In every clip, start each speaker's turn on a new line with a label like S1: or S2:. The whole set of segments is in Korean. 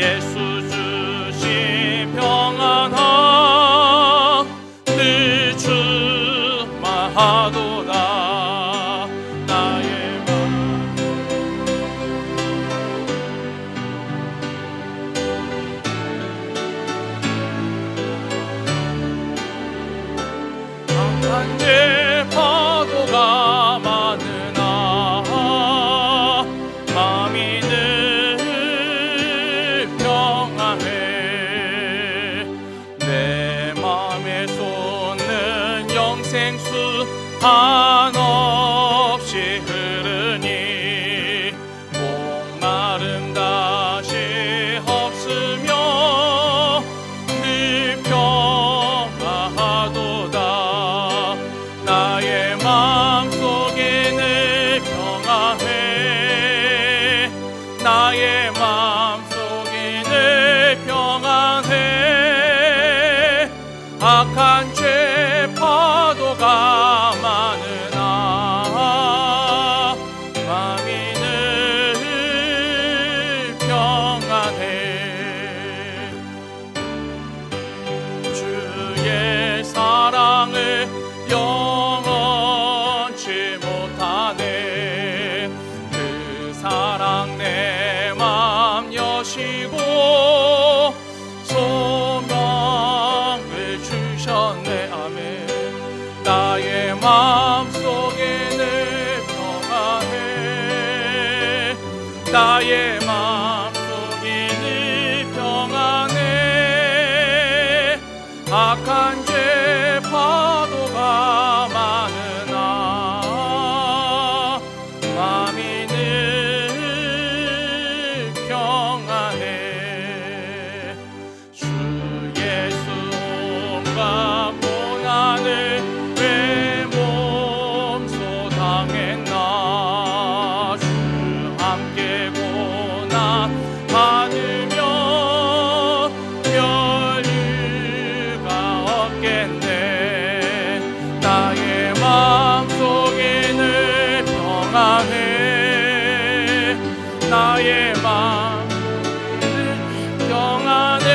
S1: 예수 주신 평안함 늘 충만하도다. 나의 악한 죄 파도가 많으나 마음이 늘 평안해. 내 맘에 솟는 영생수 한없이 흐르니 목마름 다시 없으며 늘 평안하도다. 나의 마음속에 늘 평안해. 나의 마음속에 늘 평안해. 악한 죄 파도가 많으나 마음이 늘 평안해. 주의 사랑을 영원치 못하네. 그 사랑 내 맘 여시고 소망을 주셨네. 아멘. 나의 마음속에 늘 평안해. 나의 마음속에 늘 평안해. 악한 죄 파도가 많으나 마음이 늘 평안해. 주 예수 온갖 고난을 왜 몸소 당했나. 주 함께 고난 받으며 여유가 없겠네. 나의 마음속에 늘 평안해. 나의 마음 늘 평안해.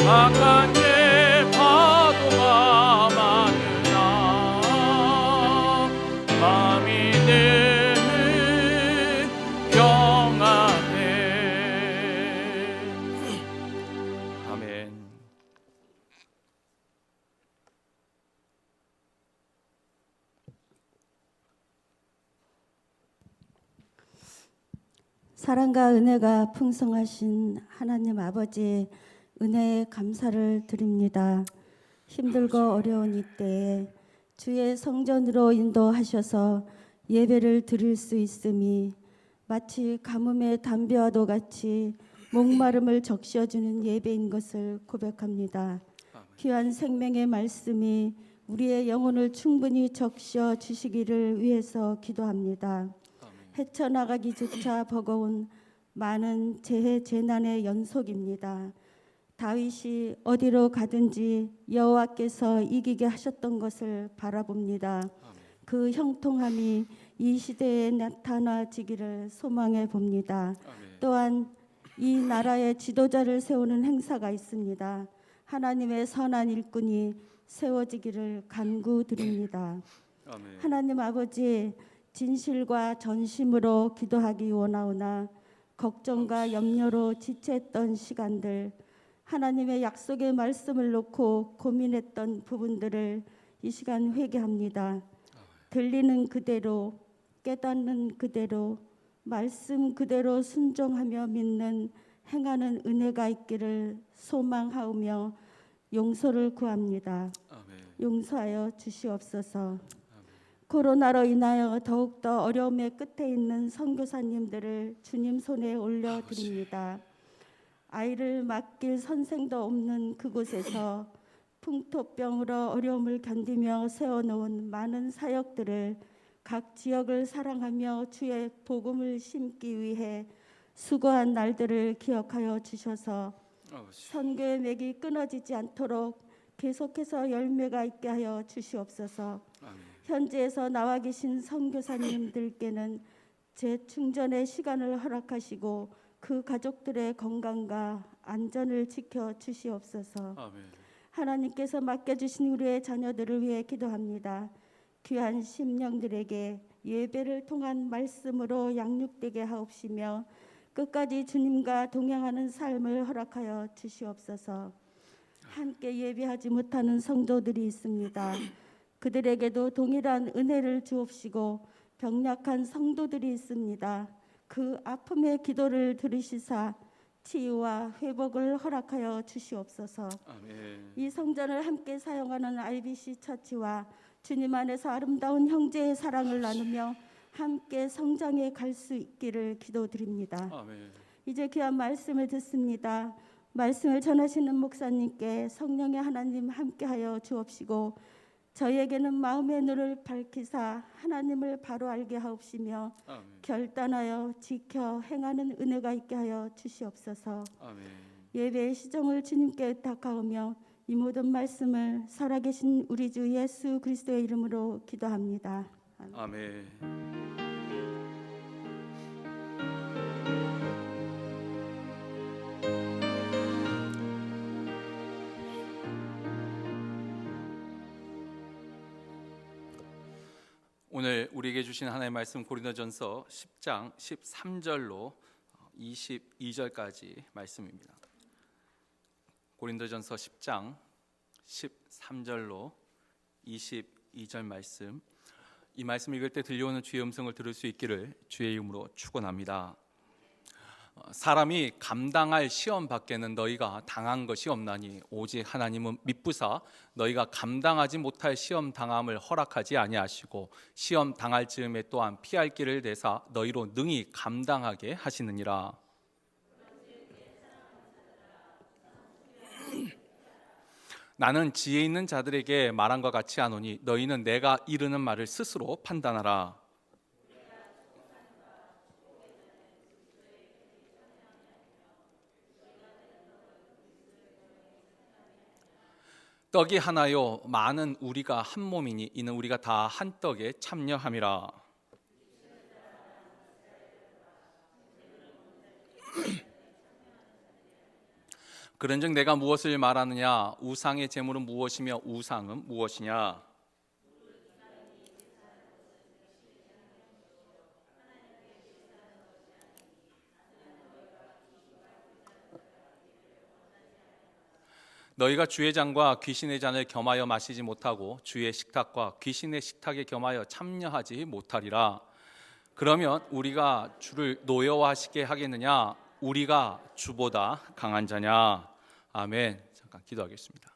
S1: 악한 죄 파도가 많으나 마음이 늘 평안해. 아멘.
S2: 사랑과 은혜가 풍성하신 하나님 아버지의 은혜에 감사를 드립니다. 힘들고 어려운 이때에 주의 성전으로 인도하셔서 예배를 드릴 수 있음이 마치 가뭄의 담배와도 같이 목마름을 적셔주는 예배인 것을 고백합니다. 귀한 생명의 말씀이 우리의 영혼을 충분히 적셔 주시기를 위해서 기도합니다. 헤쳐나가기조차 버거운 많은 재해 재난의 연속입니다. 다윗이 어디로 가든지 여호와께서 이기게 하셨던 것을 바라봅니다. 그 형통함이 이 시대에 나타나지기를 소망해 봅니다. 또한 이 나라의 지도자를 세우는 행사가 있습니다. 하나님의 선한 일꾼이 세워지기를 간구드립니다. 하나님 아버지, 진실과 전심으로 기도하기 원하오나 걱정과 염려로 지체했던 시간들, 하나님의 약속의 말씀을 놓고 고민했던 부분들을 이 시간 회개합니다. 들리는 그대로, 깨닫는 그대로, 말씀 그대로 순종하며 믿는 행하는 은혜가 있기를 소망하오며 용서를 구합니다. 용서하여 주시옵소서. 코로나로 인하여 더욱더 어려움의 끝에 있는 선교사님들을 주님 손에 올려드립니다. 아이를 맡길 선생도 없는 그곳에서 풍토병으로 어려움을 견디며 세워놓은 많은 사역들을 각 지역을 사랑하며 주의 복음을 심기 위해 수고한 날들을 기억하여 주셔서 선교의 맥이 끊어지지 않도록 계속해서 열매가 있게 하여 주시옵소서. 현지에서 나와 계신 선교사님들께는 재충전의 시간을 허락하시고 그 가족들의 건강과 안전을 지켜 주시옵소서.
S1: 아멘.
S2: 하나님께서 맡겨주신 우리의 자녀들을 위해 기도합니다. 귀한 심령들에게 예배를 통한 말씀으로 양육되게 하옵시며 끝까지 주님과 동행하는 삶을 허락하여 주시옵소서. 함께 예배하지 못하는 성도들이 있습니다. 그들에게도 동일한 은혜를 주옵시고 병약한 성도들이 있습니다. 그 아픔의 기도를 들으시사 치유와 회복을 허락하여 주시옵소서.
S1: 아멘.
S2: 이 성전을 함께 사용하는 IBC 처치와 주님 안에서 아름다운 형제의 사랑을 나누며 함께 성장해 갈 수 있기를 기도드립니다.
S1: 아멘.
S2: 이제 귀한 말씀을 듣습니다. 말씀을 전하시는 목사님께 성령의 하나님 함께하여 주옵시고 저희에게는 마음의 눈을 밝히사 하나님을 바로 알게 하옵시며
S1: 아멘.
S2: 결단하여 지켜 행하는 은혜가 있게 하여 주시옵소서.
S1: 아멘.
S2: 예배의 시정을 주님께 의탁하오며 이 모든 말씀을 살아계신 우리 주 예수 그리스도의 이름으로 기도합니다. 아멘.
S1: 아멘. 오늘 우리에게 주신 하나님의 말씀 고린도전서 10장 13절로 22절까지 말씀입니다. 고린도전서 10장 13절로 22절 말씀, 이 말씀 읽을 때 들려오는 주의 음성을 들을 수 있기를 주의 이름으로 축원합니다. 사람이 감당할 시험 밖에는 너희가 당한 것이 없나니 오직 하나님은 미쁘사 너희가 감당하지 못할 시험 당함을 허락하지 아니하시고 시험 당할 즈음에 또한 피할 길을 내사 너희로 능히 감당하게 하시느니라. 나는 지혜 있는 자들에게 말한 것 같이 하노니 너희는 내가 이르는 말을 스스로 판단하라. 떡이 하나요 많은 우리가 한 몸이니 이는 우리가 다 한 떡에 참여함이라. 그런즉 내가 무엇을 말하느냐? 우상의 제물은 무엇이며 우상은 무엇이냐? 너희가 주의 잔과 귀신의 잔을 겸하여 마시지 못하고 주의 식탁과 귀신의 식탁에 겸하여 참여하지 못하리라. 그러면 우리가 주를 노여워하시게 하겠느냐? 우리가 주보다 강한 자냐? 아멘. 잠깐 기도하겠습니다.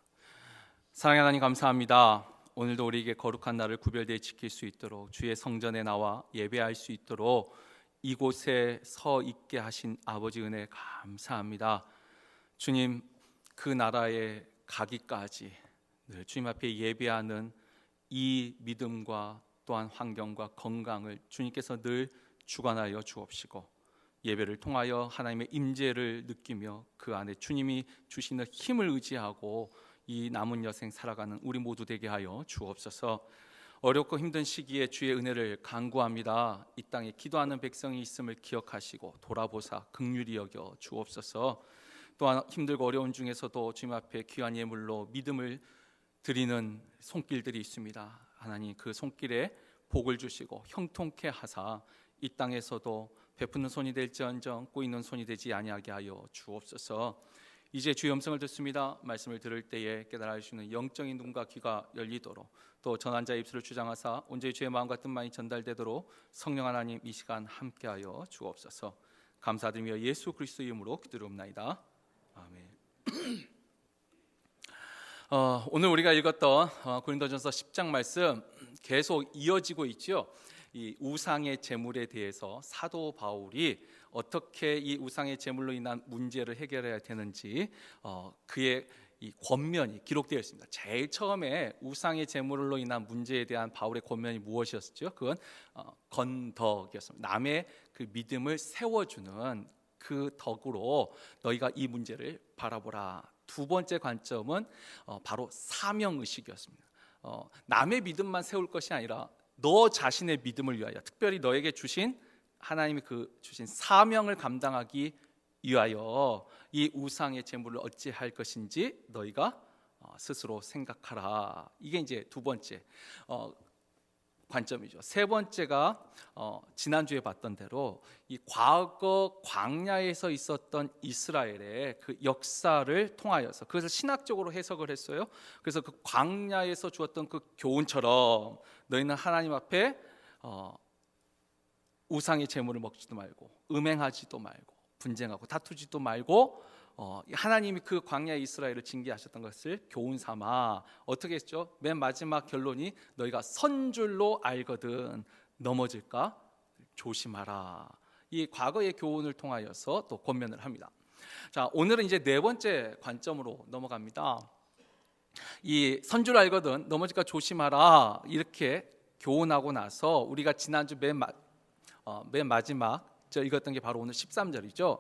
S1: 사랑의 하나님 감사합니다. 오늘도 우리에게 거룩한 날을 구별되어 지킬 수 있도록 주의 성전에 나와 예배할 수 있도록 이곳에 서 있게 하신 아버지 은혜 감사합니다. 주님, 그 나라에 가기까지 늘 주님 앞에 예배하는 이 믿음과 또한 환경과 건강을 주님께서 늘 주관하여 주옵시고 예배를 통하여 하나님의 임재를 느끼며 그 안에 주님이 주시는 힘을 의지하고 이 남은 여생 살아가는 우리 모두 되게 하여 주옵소서. 어렵고 힘든 시기에 주의 은혜를 간구합니다. 이 땅에 기도하는 백성이 있음을 기억하시고 돌아보사 긍휼히 여겨 주옵소서. 또한 힘들고 어려운 중에서도 주님 앞에 귀한 예물로 믿음을 드리는 손길들이 있습니다. 하나님 그 손길에 복을 주시고 형통케 하사 이 땅에서도 베푸는 손이 될지언정 꼬이는 손이 되지 아니하게 하여 주옵소서. 이제 주의 음성을 듣습니다. 말씀을 들을 때에 깨달아 주시는 영적인 눈과 귀가 열리도록 또 전한 자의 입술을 주장하사 온전히 주의 마음과 뜻만이 전달되도록 성령 하나님 이 시간 함께하여 주옵소서. 감사드리며 예수 그리스도 이름으로 기도드립나이다. 아멘. 오늘 우리가 읽었던 고린도전서 10장 말씀 계속 이어지고 있죠. 이 우상의 제물에 대해서 사도 바울이 어떻게 이 우상의 제물로 인한 문제를 해결해야 되는지 그의 이 권면이 기록되어 있습니다. 제일 처음에 우상의 제물로 인한 문제에 대한 바울의 권면이 무엇이었죠? 그건 건덕이었습니다. 남의 그 믿음을 세워주는 그 덕으로 너희가 이 문제를 바라보라. 두 번째 관점은 바로 사명의식이었습니다. 남의 믿음만 세울 것이 아니라 너 자신의 믿음을 위하여 특별히 너에게 주신 하나님이 그 주신 사명을 감당하기 위하여 이 우상의 제물을 어찌할 것인지 너희가 스스로 생각하라. 이게 이제 두 번째 관점이죠. 세 번째가 지난주에 봤던 대로 이 과거 광야에서 있었던 이스라엘의 그 역사를 통하여서 그것을 신학적으로 해석을 했어요. 그래서 그 광야에서 주었던 그 교훈처럼 너희는 하나님 앞에 우상의 제물을 먹지도 말고 음행하지도 말고 분쟁하고 다투지도 말고 하나님이 그 광야 이스라엘을 징계하셨던 것을 교훈 삼아 어떻게 했죠? 맨 마지막 결론이 너희가 선줄로 알거든 넘어질까 조심하라. 이 과거의 교훈을 통하여서 또 권면을 합니다. 자, 오늘은 이제 네 번째 관점으로 넘어갑니다. 이 선줄 알거든 넘어질까 조심하라 이렇게 교훈하고 나서 우리가 지난주 맨 마지막 읽었던 게 바로 오늘 13절이죠.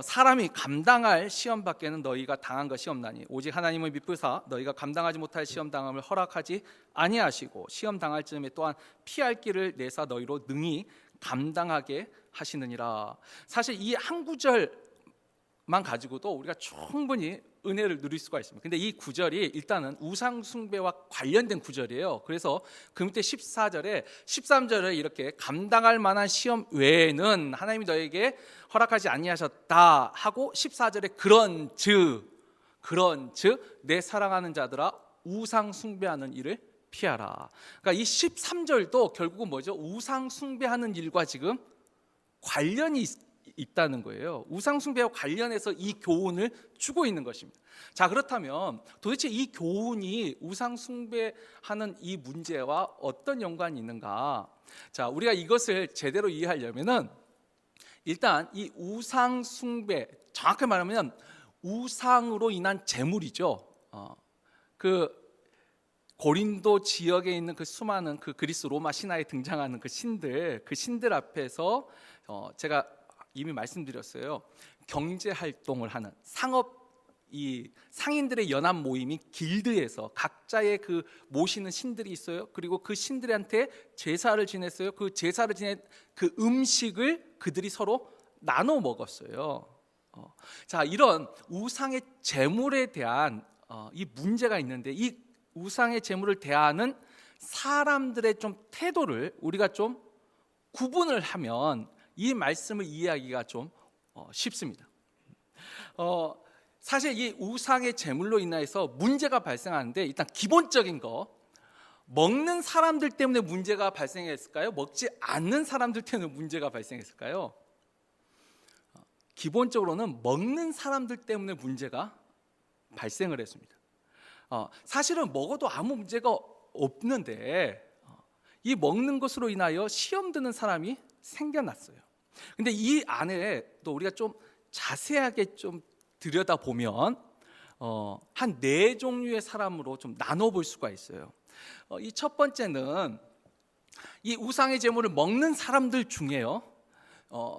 S1: 사람이 감당할 시험 밖에는 너희가 당한 것이 없나니 오직 하나님을 믿으사 너희가 감당하지 못할 시험 당함을 허락하지 아니하시고 시험 당할 즈음에 또한 피할 길을 내사 너희로 능히 감당하게 하시느니라. 사실 이 한 구절만 가지고도 우리가 충분히 은혜를 누릴 수가 있습니다. 근데 이 구절이 일단은 우상 숭배와 관련된 구절이에요. 그래서 그 밑에 14절에 13절에 이렇게 감당할 만한 시험 외에는 하나님이 너에게 허락하지 아니하셨다 하고 14절에 그런즉 내 사랑하는 자들아 우상 숭배하는 일을 피하라. 그러니까 이 13절도 결국은 뭐죠? 우상 숭배하는 일과 지금 관련이 있다는 거예요. 우상 숭배와 관련해서 이 교훈을 주고 있는 것입니다. 자, 그렇다면 도대체 이 교훈이 우상 숭배하는 이 문제와 어떤 연관이 있는가? 자, 우리가 이것을 제대로 이해하려면은 일단 이 우상 숭배, 정확히 말하면 우상으로 인한 제물이죠. 그 고린도 지역에 있는 그 수많은 그 그리스 로마 신화에 등장하는 그 신들 앞에서 제가 이미 말씀드렸어요. 경제 활동을 하는 이 상인들의 연합 모임이 길드에서 각자의 그 모시는 신들이 있어요. 그리고 그 신들한테 제사를 지냈어요. 그 제사를 지낸 그 음식을 그들이 서로 나눠 먹었어요. 자, 이런 우상의 제물에 대한 이 문제가 있는데 이 우상의 제물을 대하는 사람들의 좀 태도를 우리가 좀 구분을 하면 이 말씀을 이해하기가 좀 쉽습니다. 사실 이 우상의 제물로 인해서 문제가 발생하는데 일단 기본적인 거, 먹는 사람들 때문에 문제가 발생했을까요? 먹지 않는 사람들 때문에 문제가 발생했을까요? 기본적으로는 먹는 사람들 때문에 문제가 발생을 했습니다. 사실은 먹어도 아무 문제가 없는데 이 먹는 것으로 인하여 시험 드는 사람이 생겨났어요. 근데 이 안에 또 우리가 좀 자세하게 좀 들여다보면 한 네 종류의 사람으로 좀 나눠볼 수가 있어요. 이 첫 번째는 이 우상의 제물을 먹는 사람들 중에요.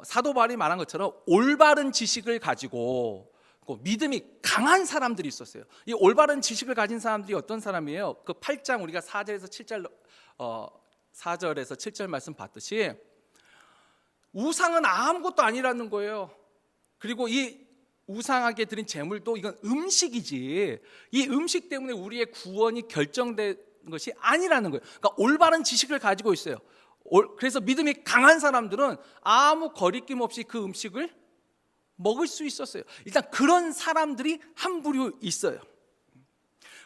S1: 사도 바울이 말한 것처럼 올바른 지식을 가지고 믿음이 강한 사람들이 있었어요. 이 올바른 지식을 가진 사람들이 어떤 사람이에요? 그 8장 우리가 4절에서 7절 말씀 봤듯이 우상은 아무것도 아니라는 거예요. 그리고 이 우상하게 드린 제물도 이건 음식이지 이 음식 때문에 우리의 구원이 결정된 것이 아니라는 거예요. 그러니까 올바른 지식을 가지고 있어요. 그래서 믿음이 강한 사람들은 아무 거리낌 없이 그 음식을 먹을 수 있었어요. 일단 그런 사람들이 한 부류 있어요.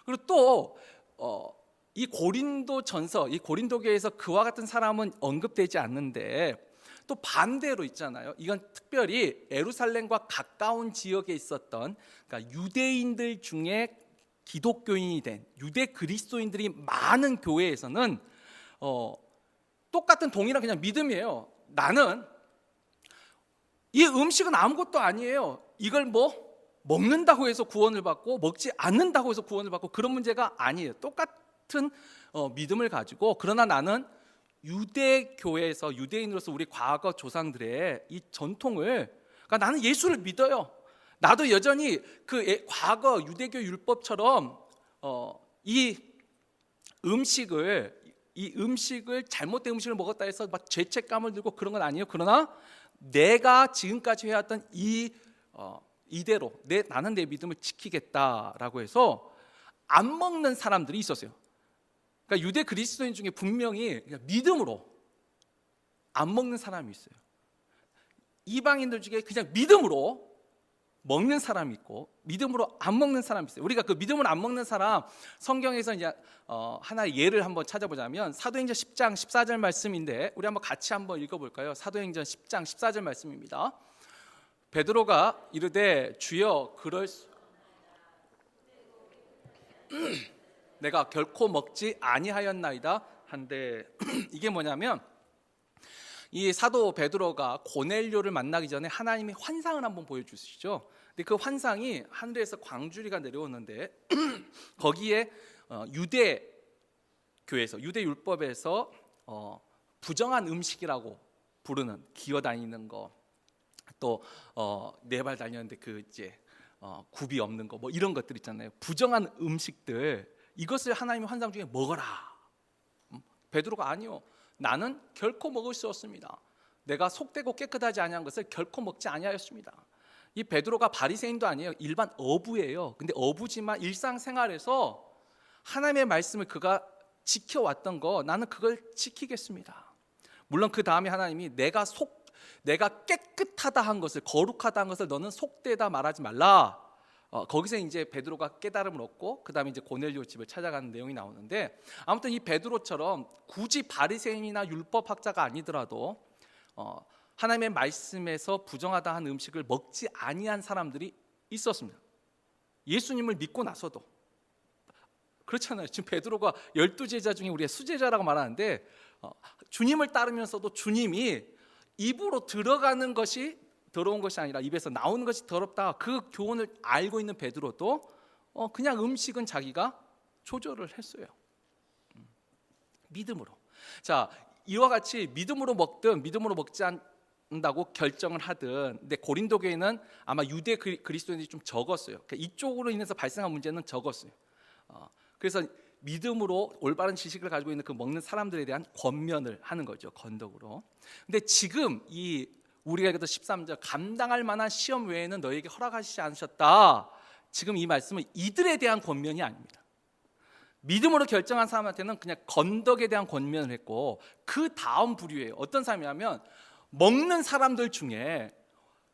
S1: 그리고 또 이 고린도전서, 이 고린도교회에서 그와 같은 사람은 언급되지 않는데 또 반대로 있잖아요. 이건 특별히 예루살렘과 가까운 지역에 있었던 그러니까 유대인들 중에 기독교인이 된 유대 그리스도인들이 많은 교회에서는 똑같은 동일한 그냥 믿음이에요. 나는 이 음식은 아무것도 아니에요. 이걸 먹는다고 해서 구원을 받고 먹지 않는다고 해서 구원을 받고 그런 문제가 아니에요. 똑같은 믿음을 가지고 그러나 나는 유대교회에서 유대인으로서 우리 과거 조상들의 이 전통을 그러니까 나는 예수를 믿어요. 나도 여전히 그 과거 유대교 율법처럼 이 음식을 잘못된 음식을 먹었다 해서 막 죄책감을 들고 그런 건 아니에요. 그러나 내가 지금까지 해왔던 이 이대로 나는 내 믿음을 지키겠다라고 해서 안 먹는 사람들이 있었어요. 그러니까 유대 그리스도인 중에 분명히 그냥 믿음으로 안 먹는 사람이 있어요. 이방인들 중에 그냥 믿음으로 먹는 사람이 있고 믿음으로 안 먹는 사람이 있어요. 우리가 그 믿음으로 안 먹는 사람 성경에서 이제 하나의 예를 한번 찾아보자면 사도행전 10장 14절 말씀인데 우리 한번 같이 한번 읽어볼까요? 사도행전 10장 14절 말씀입니다. 베드로가 이르되 주여 그럴 수 내가 결코 먹지 아니하였나이다 한데 이게 뭐냐면 이 사도 베드로가 고넬료를 만나기 전에 하나님이 환상을 한번 보여주시죠. 근데 그 환상이 하늘에서 광주리가 내려오는데 거기에 유대 교회에서 유대 율법에서 부정한 음식이라고 부르는 기어다니는 거, 또 네 발 달렸는데 그 이제 굽이 없는 거, 뭐 이런 것들 있잖아요. 부정한 음식들 이것을 하나님의 환상 중에 먹어라. 베드로가 아니요. 나는 결코 먹을 수 없습니다. 내가 속되고 깨끗하지 아니한 것을 결코 먹지 아니하였습니다. 이 베드로가 바리새인도 아니에요. 일반 어부예요. 근데 어부지만 일상생활에서 하나님의 말씀을 그가 지켜왔던 거 나는 그걸 지키겠습니다. 물론 그 다음에 하나님이 내가 깨끗하다 한 것을 거룩하다 한 것을 너는 속되다 말하지 말라. 거기서 이제 베드로가 깨달음을 얻고 그 다음에 이제 고넬료 집을 찾아가는 내용이 나오는데 아무튼 이 베드로처럼 굳이 바리새인이나 율법학자가 아니더라도 하나님의 말씀에서 부정하다 한 음식을 먹지 아니한 사람들이 있었습니다. 예수님을 믿고 나서도 그렇잖아요. 지금 베드로가 12제자 중에 우리가 수제자라고 말하는데 주님을 따르면서도 주님이 입으로 들어가는 것이 더러운 것이 아니라 입에서 나오는 것이 더럽다. 그 교훈을 알고 있는 베드로도 그냥 음식은 자기가 조절을 했어요. 믿음으로. 자, 이와 같이 믿음으로 먹든 믿음으로 먹지 않는다고 결정을 하든, 근데 고린도 교회는 아마 유대 그리스도인들이 좀 적었어요. 그러니까 이쪽으로 인해서 발생한 문제는 적었어요. 그래서 믿음으로 올바른 지식을 가지고 있는 그 먹는 사람들에 대한 권면을 하는 거죠. 건덕으로. 근데 지금 이 우리가 읽었던 13절 감당할 만한 시험 외에는 너에게 허락하시지 않으셨다. 지금 이 말씀은 이들에 대한 권면이 아닙니다. 믿음으로 결정한 사람한테는 그냥 건덕에 대한 권면을 했고 그 다음 부류예요. 어떤 사람이냐면 먹는 사람들 중에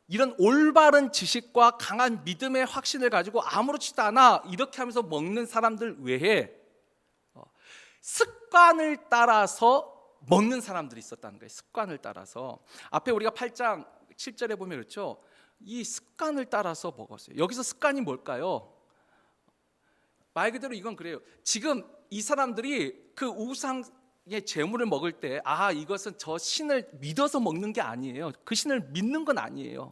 S1: 이런 올바른 지식과 강한 믿음의 확신을 가지고 아무렇지도 않아 이렇게 하면서 먹는 사람들 외에 습관을 따라서 먹는 사람들이 있었다는 거예요. 습관을 따라서. 앞에 우리가 8장 7절에 보면 그렇죠. 이 습관을 따라서 먹었어요. 여기서 습관이 뭘까요? 말 그대로 이건 그래요. 지금 이 사람들이 그 우상의 제물을 먹을 때 이것은 저 신을 믿어서 먹는 게 아니에요. 그 신을 믿는 건 아니에요.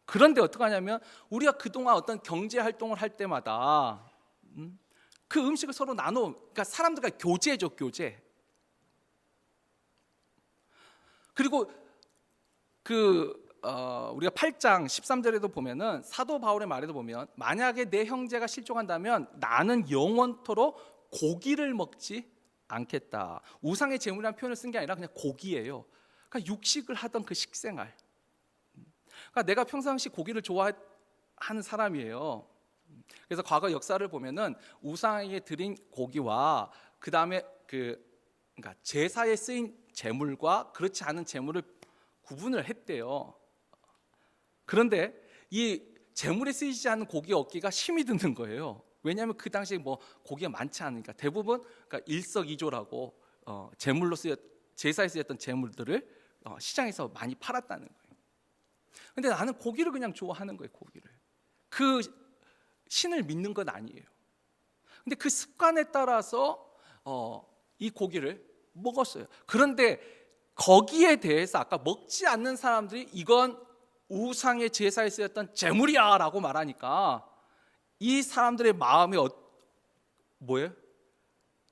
S1: 그런데 어떻게 하냐면 우리가 그동안 어떤 경제 활동을 할 때마다 그 음식을 서로 그러니까 사람들과 교제죠. 교제. 그리고 우리가 8장 13절에도 보면은 사도 바울의 말에도 보면 만약에 내 형제가 실종한다면 나는 영원토록 고기를 먹지 않겠다. 우상의 제물이라는 표현을 쓴 게 아니라 그냥 고기예요. 그러니까 육식을 하던 그 식생활. 그러니까 내가 평상시 고기를 좋아하는 사람이에요. 그래서 과거 역사를 보면은 우상에게 드린 고기와 그 다음에 그러니까 제사에 쓰인 제물과 그렇지 않은 제물을 구분을 했대요. 그런데 이 제물에 쓰이지 않는 고기 얻기가 힘이 드는 거예요. 왜냐하면 그 당시에 뭐 고기가 많지 않으니까 대부분 그러니까 일석이조라고 제사에 쓰였던 제물들을 시장에서 많이 팔았다는 거예요. 근데 나는 고기를 그냥 좋아하는 거예요. 고기를. 그 신을 믿는 건 아니에요. 근데 그 습관에 따라서 이 고기를 먹었어요. 그런데 거기에 대해서 아까 먹지 않는 사람들이 이건 우상의 제사에 쓰였던 제물이야 라고 말하니까 이 사람들의 마음에 뭐예요?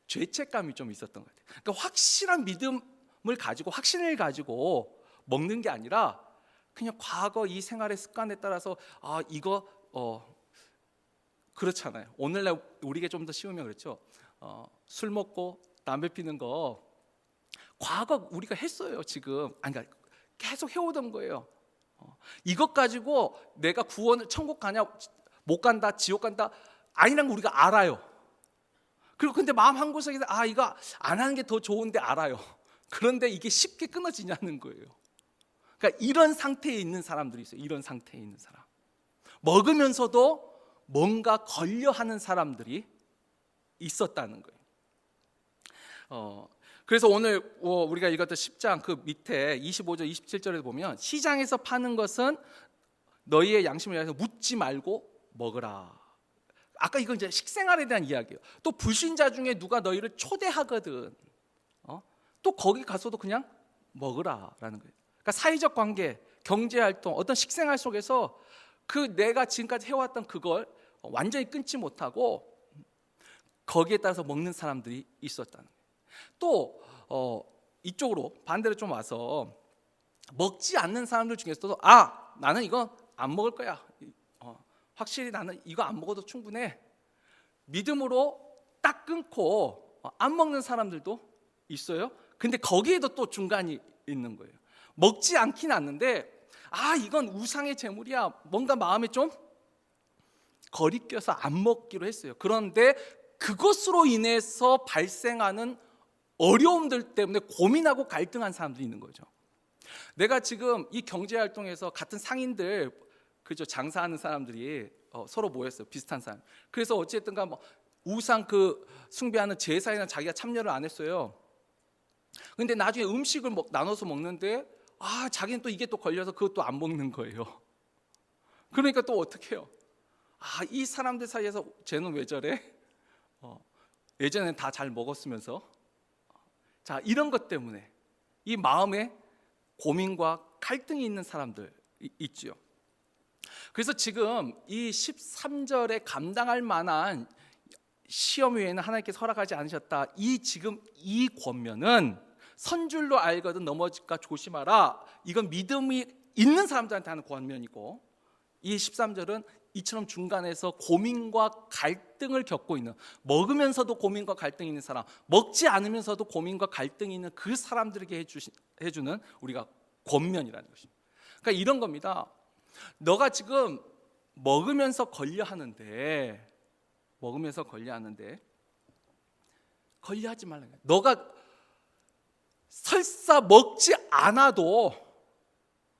S1: 죄책감이 좀 있었던 것 같아요. 그러니까 확실한 믿음을 가지고 확신을 가지고 먹는 게 아니라 그냥 과거 이 생활의 습관에 따라서 이거 그렇잖아요. 오늘날 우리에게 좀 더 쉬우면 그렇죠. 술 먹고 담배 피는 거 과거 우리가 했어요. 지금 그러니까 계속 해오던 거예요. 이것 가지고 내가 구원을 천국 가냐 못 간다 지옥 간다 아니란 거 우리가 알아요. 그리고 근데 마음 한구석에서 이거 안 하는 게 더 좋은데 알아요. 그런데 이게 쉽게 끊어지냐는 거예요. 그러니까 이런 상태에 있는 사람들이 있어요. 이런 상태에 있는 사람. 먹으면서도 뭔가 걸려하는 사람들이 있었다는 거예요. 그래서 오늘 우리가 읽었던 10장 그 밑에 25절 27절에 보면 시장에서 파는 것은 너희의 양심을 위해서 묻지 말고 먹으라. 아까 이건 이제 식생활에 대한 이야기예요. 또 불신자 중에 누가 너희를 초대하거든 또 거기 가서도 그냥 먹으라라는 거예요. 그러니까 사회적 관계, 경제 활동, 어떤 식생활 속에서 그 내가 지금까지 해왔던 그걸 완전히 끊지 못하고 거기에 따라서 먹는 사람들이 있었다는 거예요. 또 이쪽으로 반대로 좀 와서 먹지 않는 사람들 중에서도 나는 이거 안 먹을 거야. 확실히 나는 이거 안 먹어도 충분해. 믿음으로 딱 끊고 안 먹는 사람들도 있어요. 근데 거기에도 또 중간이 있는 거예요. 먹지 않긴 않는데 이건 우상의 제물이야. 뭔가 마음에 좀 거리껴서 안 먹기로 했어요. 그런데 그것으로 인해서 발생하는 어려움들 때문에 고민하고 갈등한 사람들이 있는 거죠. 내가 지금 이 경제 활동에서 같은 상인들 그죠 장사하는 사람들이 서로 모였어요. 비슷한 사람. 그래서 어찌됐든가 우상 그 숭배하는 제사에는 자기가 참여를 안 했어요. 근데 나중에 음식을 나눠서 먹는데 자기는 또 이게 또 걸려서 그것도 안 먹는 거예요. 그러니까 또 어떻게 해요? 이 사람들 사이에서 쟤는 왜 저래? 예전에는 다 잘 먹었으면서 자 이런 것 때문에 이 마음에 고민과 갈등이 있는 사람들 있죠. 그래서 지금 이 13절에 감당할 만한 시험 외에는 하나님께서 허락하지 않으셨다. 지금 이 권면은 선줄로 알거든 넘어질까 조심하라. 이건 믿음이 있는 사람들한테 하는 권면이고 이 13절은 이처럼 중간에서 고민과 갈등을 겪고 있는 먹으면서도 고민과 갈등이 있는 사람 먹지 않으면서도 고민과 갈등이 있는 그 사람들에게 해주는 우리가 권면이라는 것입니다. 그러니까 이런 겁니다. 너가 지금 먹으면서 걸려하는데 걸려하지 말라는 거야. 너가 설사 먹지 않아도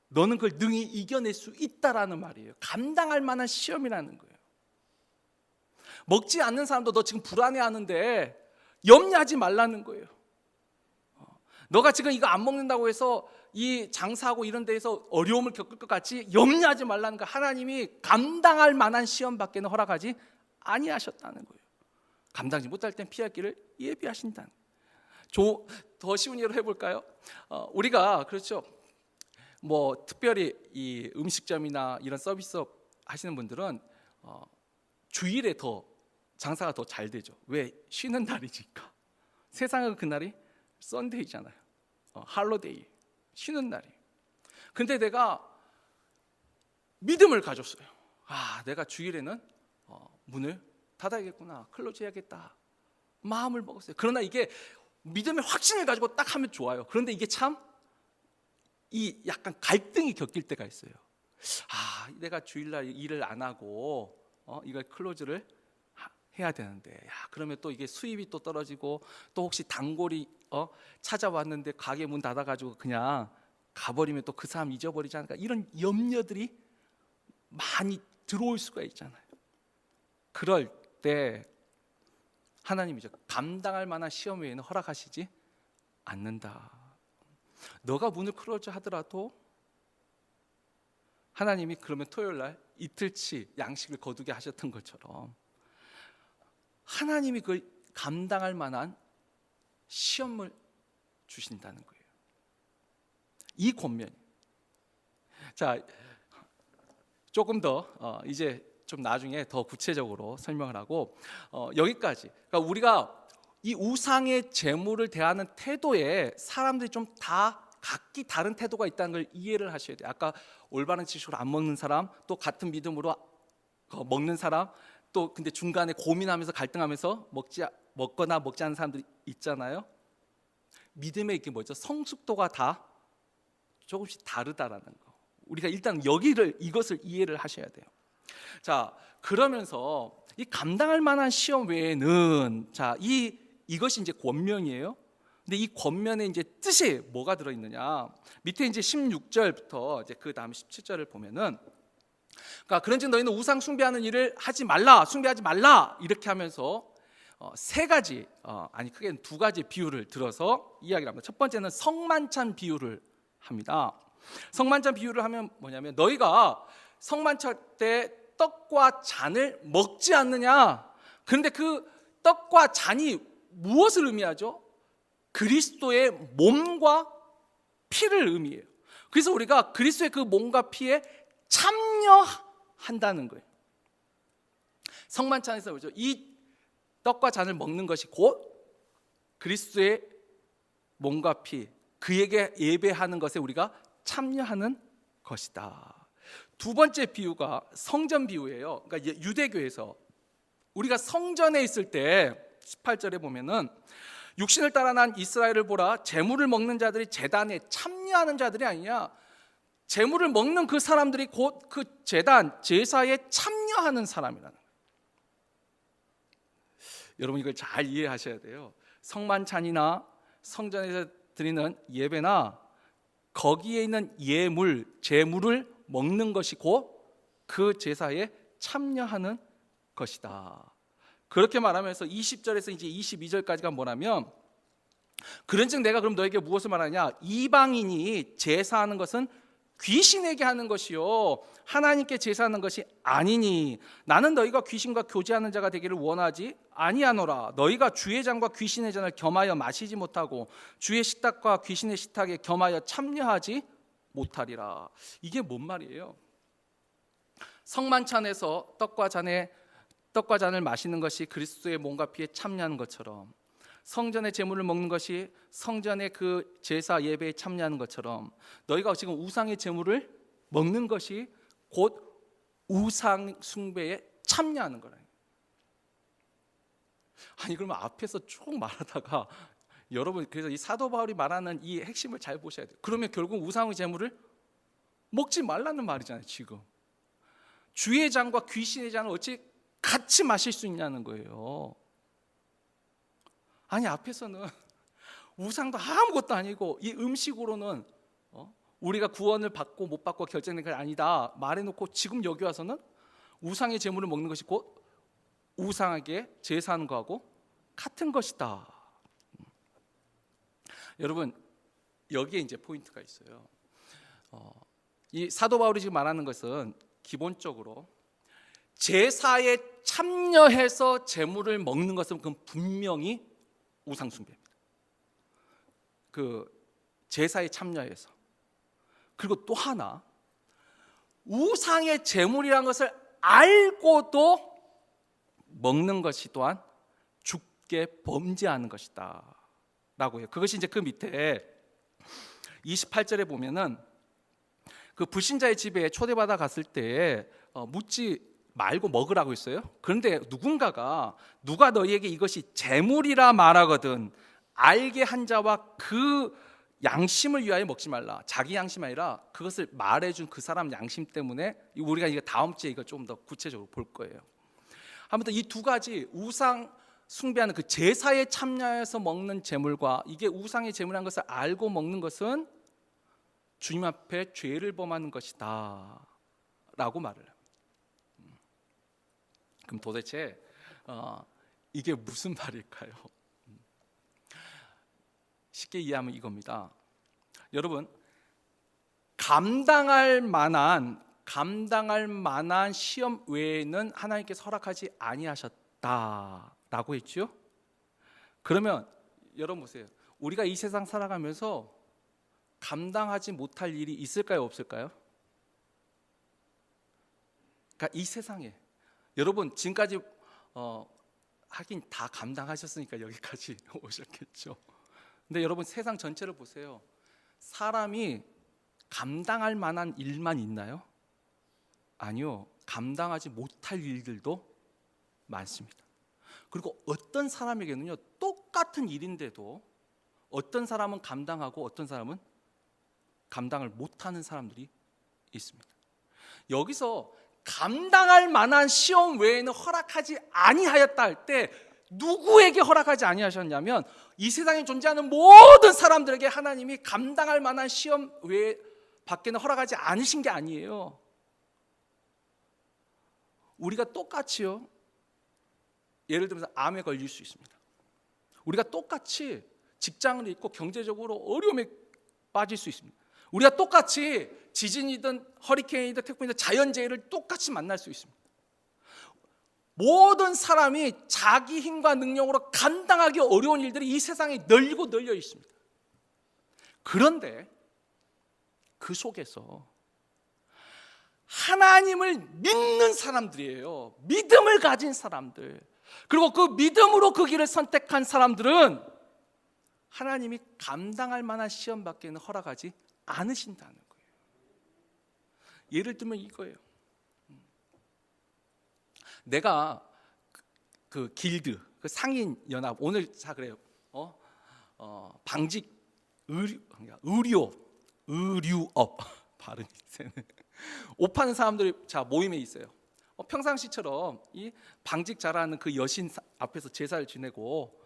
S1: 너는 그걸 능히 이겨낼 수 있다라는 말이에요. 감당할 만한 시험이라는 거예요. 먹지 않는 사람도 너 지금 불안해하는데 염려하지 말라는 거예요. 너가 지금 이거 안 먹는다고 해서 이 장사하고 이런 데에서 어려움을 겪을 것 같이 염려하지 말라는 거. 하나님이 감당할 만한 시험밖에는 허락하지 아니하셨다는 거예요. 감당하지 못할 땐 피할 길을 예비하신다는 거예요. 더 쉬운 예로 해볼까요? 우리가 그렇죠. 특별히 이 음식점이나 이런 서비스업 하시는 분들은 주일에 더 장사가 더 잘 되죠. 왜? 쉬는 날이니까. 세상은 그날이 썬데이잖아요. 할로데이, 쉬는 날이. 근데 내가 믿음을 가졌어요. 내가 주일에는 문을 닫아야겠구나, 클로즈 해야겠다 마음을 먹었어요. 그러나 이게 믿음의 확신을 가지고 딱 하면 좋아요. 그런데 이게 참 약간 갈등이 겹칠 때가 있어요. 내가 주일날 일을 안 하고 이걸 클로즈를 해야 되는데 그러면 또 이게 수입이 또 떨어지고 또 혹시 단골이 찾아왔는데 가게 문 닫아가지고 그냥 가버리면 또 그 사람 잊어버리지 않을까, 이런 염려들이 많이 들어올 수가 있잖아요. 그럴 때 하나님이죠. 감당할 만한 시험 외에는 허락하시지 않는다. 너가 문을 클로즈 하더라도 하나님이 그러면 토요일날 이틀치 양식을 거두게 하셨던 것처럼 하나님이 그걸 감당할 만한 시험을 주신다는 거예요. 이 권면. 자, 조금 더 이제 좀 나중에 더 구체적으로 설명을 하고 여기까지. 그러니까 우리가 이 우상의 제물을 대하는 태도에 사람들이 좀 다 각기 다른 태도가 있다는 걸 이해를 하셔야 돼요. 아까 올바른 지식으로 안 먹는 사람, 또 같은 믿음으로 먹는 사람, 또 근데 중간에 고민하면서 갈등하면서 먹거나 먹지 않는 사람들이 있잖아요. 믿음의 이게 뭐죠? 성숙도가 다 조금씩 다르다라는 거. 우리가 일단 이것을 이해를 하셔야 돼요. 자, 그러면서 이 감당할 만한 시험 외에는 이것이 이제 권면이에요. 근데 이 권면의 이제 뜻이 뭐가 들어 있느냐? 밑에 이제 16절부터 이제 그 다음 17절을 보면은, 그러니까 그런즉 너희는 우상 숭배하는 일을 하지 말라, 숭배하지 말라 이렇게 하면서 세 가지 크게 두 가지 비유를 들어서 이야기를 합니다. 첫 번째는 성만찬 비유를 합니다. 성만찬 비유를 하면 뭐냐면, 너희가 성만찬 때 떡과 잔을 먹지 않느냐? 그런데 그 떡과 잔이 무엇을 의미하죠? 그리스도의 몸과 피를 의미해요. 그래서 우리가 그리스도의 그 몸과 피에 참여한다는 거예요. 성만찬에서 보죠. 이 떡과 잔을 먹는 것이 곧 그리스도의 몸과 피, 그에게 예배하는 것에 우리가 참여하는 것이다. 두 번째 비유가 성전 비유예요. 그러니까 유대교에서 우리가 성전에 있을 때 18절에 보면은, 육신을 따라 난 이스라엘을 보라, 제물을 먹는 자들이 제단에 참여하는 자들이 아니냐. 제물을 먹는 그 사람들이 곧 그 제단, 제사에 참여하는 사람이라는 거예요. 여러분 이걸 잘 이해하셔야 돼요. 성만찬이나 성전에서 드리는 예배나 거기에 있는 예물, 제물을 먹는 것이 곧 그 제사에 참여하는 것이다. 그렇게 말하면서 20절에서 이제 22절까지가 뭐냐면, 그런즉 내가 그럼 너에게 무엇을 말하냐? 이방인이 제사하는 것은 귀신에게 하는 것이요 하나님께 제사하는 것이 아니니, 나는 너희가 귀신과 교제하는 자가 되기를 원하지 아니하노라. 너희가 주의 잔과 귀신의 잔을 겸하여 마시지 못하고 주의 식탁과 귀신의 식탁에 겸하여 참여하지 못하리라. 이게 뭔 말이에요? 성만찬에서 떡과 잔을 마시는 것이 그리스도의 몸과 피에 참여하는 것처럼, 성전의 제물을 먹는 것이 성전의 그 제사 예배에 참여하는 것처럼, 너희가 지금 우상의 제물을 먹는 것이 곧 우상 숭배에 참여하는 거라. 아니 그러면 앞에서 쭉 말하다가 여러분, 그래서 이 사도 바울이 말하는 이 핵심을 잘 보셔야 돼요. 그러면 결국 우상의 제물을 먹지 말라는 말이잖아요. 지금 주의 잔과 귀신의 잔을 어찌 같이 마실 수 있냐는 거예요. 아니 앞에서는 우상도 아무것도 아니고 이 음식으로는 우리가 구원을 받고 못 받고 결정된 게 아니다 말해놓고, 지금 여기 와서는 우상의 제물을 먹는 것이 곧 우상에게 제사하는 거하고 같은 것이다. 여러분 여기에 이제 포인트가 있어요. 이 사도 바울이 지금 말하는 것은 기본적으로 제사에 참여해서 제물을 먹는 것은 그건 분명히 우상 숭배입니다. 그 제사에 참여해서. 그리고 또 하나, 우상의 제물이라는 것을 알고도 먹는 것이 또한 죽게 범죄하는 것이다 라고 해요. 그것이 이제 그 밑에 28절에 보면은, 그 불신자의 집에 초대받아 갔을 때 묻지 말고 먹으라고 했어요. 그런데 누가 너희에게 이것이 제물이라 말하거든 알게 한 자와 그 양심을 위하여 먹지 말라. 자기 양심 아니라 그것을 말해준 그 사람 양심 때문에, 우리가 이거 다음 주에 이거 좀 더 구체적으로 볼 거예요. 아무튼 이 두 가지, 우상 숭배하는 그 제사에 참여해서 먹는 제물과 이게 우상의 제물이라는 것을 알고 먹는 것은 주님 앞에 죄를 범하는 것이다 라고 말을 합니다. 그럼 도대체 이게 무슨 말일까요? 쉽게 이해하면 이겁니다. 여러분, 감당할 만한 시험 외에는 하나님께서 허락하지 아니하셨다라고 했죠. 그러면 여러분 보세요. 우리가 이 세상 살아가면서 감당하지 못할 일이 있을까요, 없을까요? 그러니까 이 세상에 여러분 지금까지 하긴 다 감당하셨으니까 여기까지 오셨겠죠. 근데 여러분 세상 전체를 보세요. 사람이 감당할 만한 일만 있나요? 아니요. 감당하지 못할 일들도 많습니다. 그리고 어떤 사람에게는요, 똑같은 일인데도 어떤 사람은 감당하고 어떤 사람은 감당을 못하는 사람들이 있습니다. 여기서 감당할 만한 시험 외에는 허락하지 아니하였다 할 때 누구에게 허락하지 아니하셨냐면 이 세상에 존재하는 모든 사람들에게 하나님이 감당할 만한 시험 외에 밖에는 허락하지 않으신 게 아니에요. 우리가 똑같이요, 예를 들면서 암에 걸릴 수 있습니다. 우리가 똑같이 직장을 잃고 경제적으로 어려움에 빠질 수 있습니다. 우리가 똑같이 지진이든 허리케인이든 태풍이든 자연재해를 똑같이 만날 수 있습니다. 모든 사람이 자기 힘과 능력으로 감당하기 어려운 일들이 이 세상에 널리고 널려 있습니다. 그런데 그 속에서 하나님을 믿는 사람들이에요. 믿음을 가진 사람들, 그리고 그 믿음으로 그 길을 선택한 사람들은 하나님이 감당할 만한 시험 밖에는 허락하지 않으신다는 거예요. 예를 들면 이거예요. 내가 그 길드, 그 상인 연합, 오늘 다 그래요. 방직 의류업 발음이 세네. 옷 파는 사람들이 자 모임에 있어요. 평상시처럼 이 방직 잘하는 그 여신 앞에서 제사를 지내고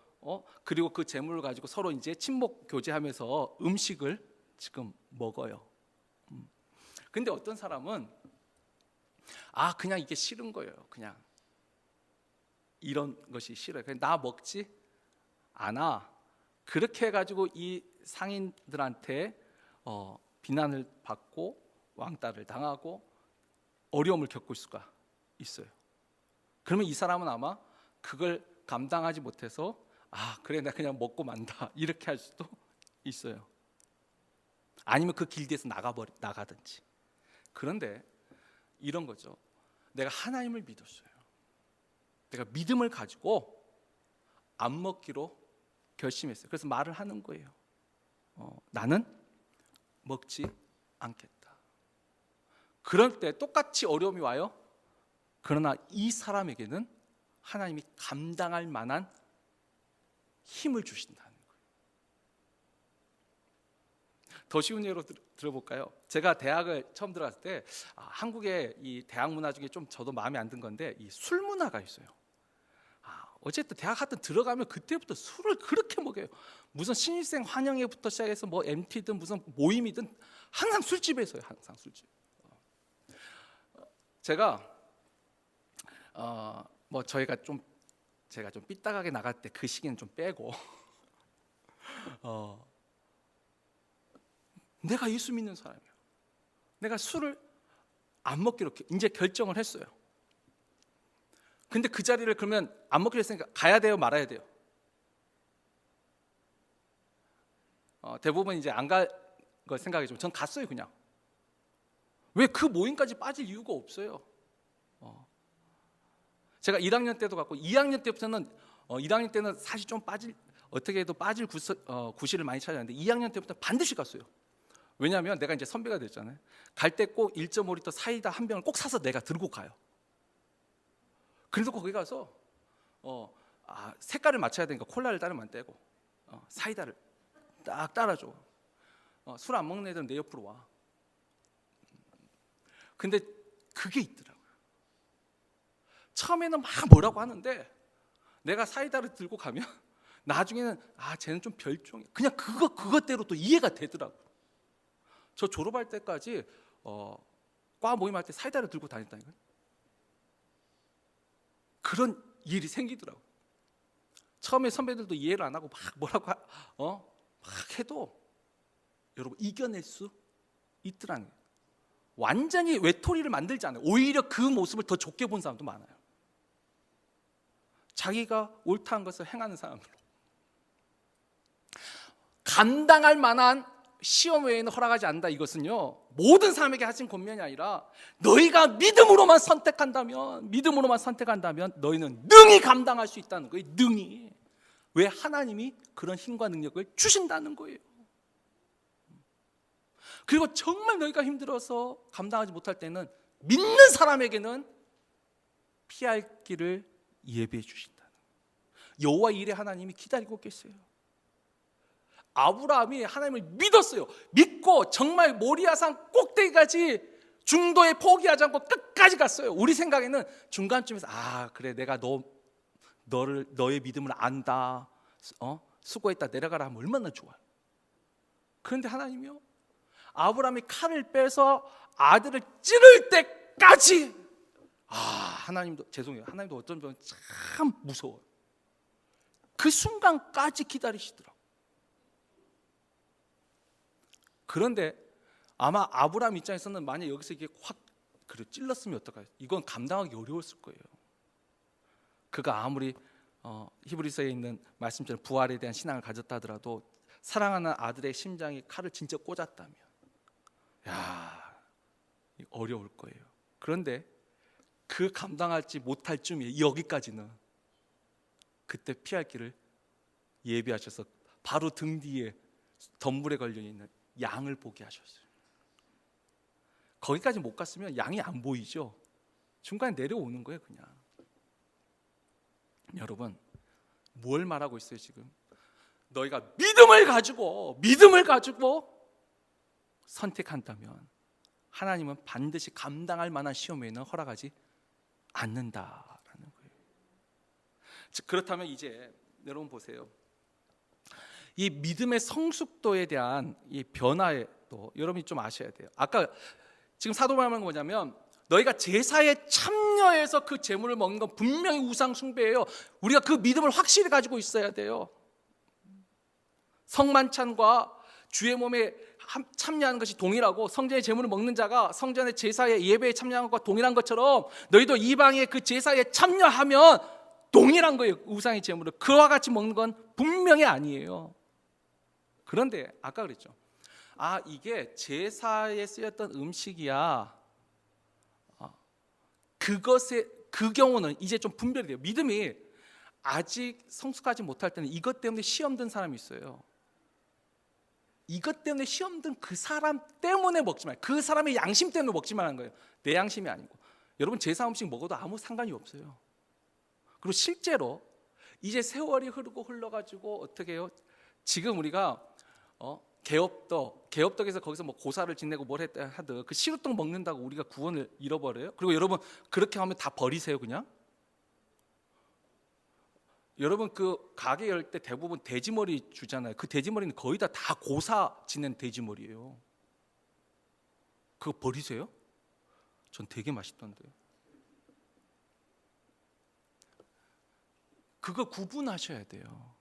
S1: 그리고 그 재물을 가지고 서로 이제 친목 교제하면서 음식을 지금 먹어요. 근데 어떤 사람은 그냥 이게 싫은 거예요. 그냥 이런 것이 싫어요. 그냥 나 먹지 않아. 그렇게 해가지고 이 상인들한테 비난을 받고 왕따를 당하고 어려움을 겪을 수가 있어요. 그러면 이 사람은 아마 그걸 감당하지 못해서 그래 나 그냥 먹고 만다 이렇게 할 수도 있어요. 아니면 그 길드에서 나가든지. 그런데 이런 거죠. 내가 하나님을 믿었어요. 내가 믿음을 가지고 안 먹기로 결심했어요. 그래서 말을 하는 거예요. 나는 먹지 않겠다. 그럴 때 똑같이 어려움이 와요. 그러나 이 사람에게는 하나님이 감당할 만한 힘을 주신다는 거예요. 더 쉬운 예로 들어볼까요? 제가 대학을 처음 들어갔을 때 한국의 이 대학 문화 중에 좀 저도 마음에 안 든 건데 이 술 문화가 있어요. 어쨌든 대학 하여튼 들어가면 그때부터 술을 그렇게 먹여요. 무슨 신입생 환영회부터 시작해서 뭐 MT든 무슨 모임이든 항상 술집에서요. 항상 술집. 제가 제가 좀 삐딱하게 나갈 때 그 시기는 좀 빼고 내가 예수 믿는 사람이에요. 내가 술을 안 먹기로 이제 결정을 했어요. 근데 그 자리를 그러면 안 먹기로 했으니까 가야 돼요, 말아야 돼요? 대부분 이제 안 갈 걸 생각이죠. 전 갔어요, 그냥. 왜 그 모임까지 빠질 이유가 없어요. 제가 1학년 때도 갔고 2학년 때부터는 1학년 때는 사실 좀 어떻게 해도 빠질 구실을 많이 찾았는데 2학년 때부터 반드시 갔어요. 왜냐하면 내가 이제 선배가 됐잖아요. 갈 때 꼭 1.5리터 사이다 한 병을 꼭 사서 내가 들고 가요. 그래서 거기 가서 색깔을 맞춰야 되니까 콜라를 따르면 안 되고 사이다를 딱 따라줘. 술 안 먹는 애들은 내 옆으로 와. 근데 그게 있더라고요. 처음에는 막 뭐라고 하는데 내가 사이다를 들고 가면 나중에는 쟤는 좀 별종이야. 그냥 그것대로 또 이해가 되더라고요. 저 졸업할 때까지 과 모임할 때 사이다를 들고 다녔다니까요. 그런 일이 생기더라고요. 처음에 선배들도 이해를 안 하고 막 뭐라고 막 해도 여러분 이겨낼 수 있더라는 거예요. 완전히 외톨이를 만들지 않아요. 오히려 그 모습을 더 좋게 본 사람도 많아요. 자기가 옳다는 것을 행하는 사람으로. 감당할 만한 시험 외에는 허락하지 않는다. 이것은요 모든 사람에게 하신 권면이 아니라 너희가 믿음으로만 선택한다면 너희는 능히 감당할 수 있다는 거예요. 능히. 왜? 하나님이 그런 힘과 능력을 주신다는 거예요. 그리고 정말 너희가 힘들어서 감당하지 못할 때는 믿는 사람에게는 피할 길을 예비해 주신다는 거예요. 여호와 일에 하나님이 기다리고 계세요. 아브라함이 하나님을 믿었어요. 믿고 정말 모리아산 꼭대기까지 중도에 포기하지 않고 끝까지 갔어요. 우리 생각에는 중간쯤에서 그래 내가 너의 믿음을 안다. 수고했다 내려가라 하면 얼마나 좋아요. 그런데 하나님이요, 아브라함이 칼을 빼서 아들을 찌를 때까지 하나님도 죄송해요. 하나님도 어떤 분은 참 무서워요. 그 순간까지 기다리시더라고요. 그런데 아마 아브라함 입장에서는 만약 여기서 이게 확 찔렀으면 어떨까요? 이건 감당하기 어려웠을 거예요. 그가 아무리 히브리서에 있는 말씀처럼 부활에 대한 신앙을 가졌다 하더라도 사랑하는 아들의 심장에 칼을 진짜 꽂았다면 어려울 거예요. 그런데 그 감당하지 못할 쯤에 여기까지는 그때 피할 길을 예비하셔서 바로 등 뒤에 덤불에 걸려있는 양을 보게 하셨어요. 거기까지 못 갔으면 양이 안 보이죠. 중간에 내려오는 거예요. 그냥. 여러분 뭘 말하고 있어요 지금? 너희가 믿음을 가지고 선택한다면 하나님은 반드시 감당할 만한 시험에는 허락하지 않는다라는 거예요. 즉 그렇다면 이제 여러분 보세요. 이 믿음의 성숙도에 대한 이 변화에 또 여러분이 좀 아셔야 돼요. 아까 지금 사도 바울은 뭐냐면 너희가 제사에 참여해서 그 제물을 먹는 건 분명히 우상 숭배예요. 우리가 그 믿음을 확실히 가지고 있어야 돼요. 성만찬과 주의 몸에 참여하는 것이 동일하고 성전의 제물을 먹는 자가 성전의 제사의 예배에 참여하는 것과 동일한 것처럼 너희도 이방의 그 제사에 참여하면 동일한 거예요. 우상의 제물을 그와 같이 먹는 건 분명히 아니에요. 그런데 아까 그랬죠. 이게 제사에 쓰였던 음식이야. 그 경우는 이제 좀 분별이 돼요. 믿음이 아직 성숙하지 못할 때는 이것 때문에 시험 든 사람이 있어요. 이것 때문에 시험 든 그 사람 때문에 먹지 말아요. 그 사람의 양심 때문에 먹지 말라는 거예요. 내 양심이 아니고. 여러분 제사 음식 먹어도 아무 상관이 없어요. 그리고 실제로 이제 세월이 흘러가지고 어떻게 해요? 지금 우리가 개업덕에서 거기서 뭐 고사를 지내고 뭘 했다 하든 그 시루떡 먹는다고 우리가 구원을 잃어버려요? 그리고 여러분 그렇게 하면 다 버리세요 그냥? 여러분 그 가게 열 때 대부분 돼지머리 주잖아요. 그 돼지머리는 거의 다 고사 지낸 돼지머리예요. 그거 버리세요? 전 되게 맛있던데요. 그거 구분하셔야 돼요.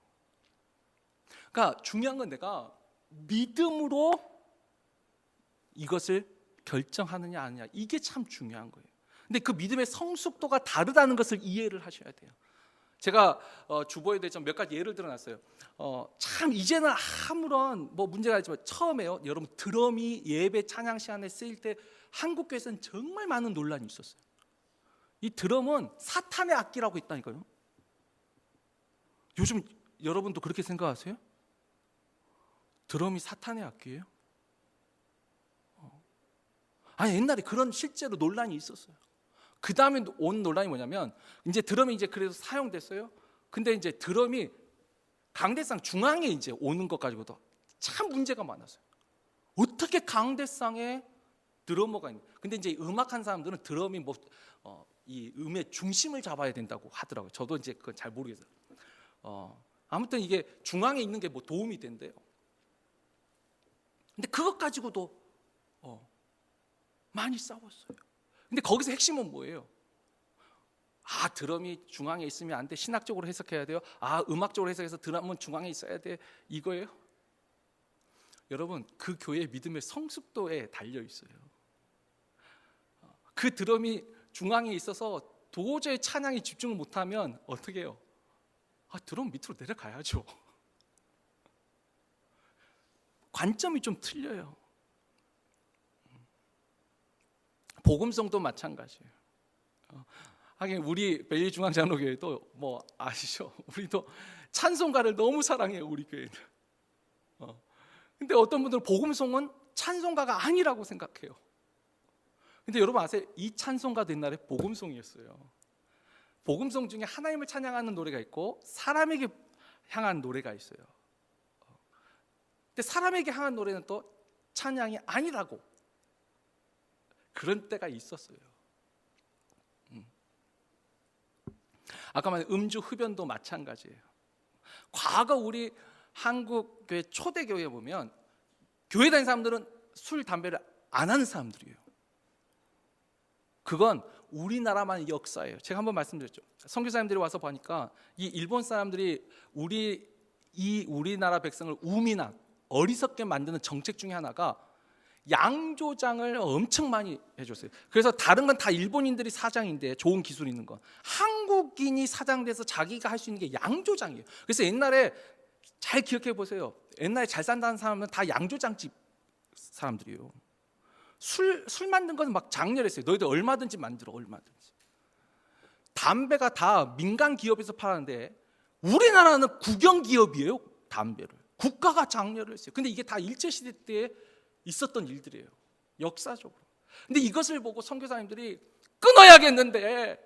S1: 그러니까 중요한 건 내가 믿음으로 이것을 결정하느냐 아니냐, 이게 참 중요한 거예요. 근데 그 믿음의 성숙도가 다르다는 것을 이해를 하셔야 돼요. 제가 주보에 대해서 몇 가지 예를 들어놨어요. 참 이제는 아무런 문제가 있지만 처음에요, 여러분 드럼이 예배 찬양 시간에 쓰일 때 한국 교회에서는 정말 많은 논란이 있었어요. 이 드럼은 사탄의 악기라고 했다니까요. 요즘 여러분도 그렇게 생각하세요? 드럼이 사탄의 악기예요? 옛날에 그런 실제로 논란이 있었어요. 그 다음에 온 논란이 뭐냐면 이제 드럼이 이제 그래서 사용됐어요. 근데 이제 드럼이 강대상 중앙에 이제 오는 것 가지고도 참 문제가 많았어요. 어떻게 강대상에 드러머가 있는? 근데 이제 음악한 사람들은 드럼이 이 음의 중심을 잡아야 된다고 하더라고요. 저도 이제 그건 잘 모르겠어요. 아무튼 이게 중앙에 있는 게 도움이 된대요. 근데 그것 가지고도 많이 싸웠어요. 근데 거기서 핵심은 뭐예요? 드럼이 중앙에 있으면 안 돼. 신학적으로 해석해야 돼요. 음악적으로 해석해서 드럼은 중앙에 있어야 돼. 이거예요? 여러분 그 교회의 믿음의 성숙도에 달려 있어요. 그 드럼이 중앙에 있어서 도저히 찬양에 집중을 못하면 어떻게 해요? 드럼 밑으로 내려가야죠. 관점이 좀 틀려요. 복음성도 마찬가지예요. 하긴 우리 벨리중앙장로교회도 아시죠? 우리도 찬송가를 너무 사랑해요. 우리 교회는. 근데 어떤 분들은 복음성은 찬송가가 아니라고 생각해요. 근데 여러분 아세요? 이 찬송가도 옛날에 복음성이었어요. 복음성 중에 하나님을 찬양하는 노래가 있고 사람에게 향한 노래가 있어요. 근데 사람에게 향한 노래는 또 찬양이 아니라고. 그런 때가 있었어요. 아까 말한 음주 흡연도 마찬가지예요. 과거 우리 한국 교회 초대교회에 보면 교회 다니는 사람들은 술 담배를 안 하는 사람들이에요. 그건 우리나라만의 역사예요. 제가 한번 말씀드렸죠. 선교사님들이 와서 보니까 이 일본 사람들이 우리나라 백성을 우민한 어리석게 만드는 정책 중에 하나가 양조장을 엄청 많이 해줬어요. 그래서 다른 건 다 일본인들이 사장인데 좋은 기술 있는 건 한국인이 사장돼서 자기가 할 수 있는 게 양조장이에요. 그래서 옛날에 잘 기억해 보세요. 옛날에 잘 산다는 사람은 다 양조장집 사람들이에요. 술 만든 건 막 장렬했어요. 너희들 얼마든지 만들어, 얼마든지. 담배가 다 민간 기업에서 팔았는데 우리나라는 국영 기업이에요. 담배를 국가가 장렬을 했어요. 근데 이게 다 일제 시대 때 있었던 일들이에요. 역사적으로. 근데 이것을 보고 선교사님들이 끊어야겠는데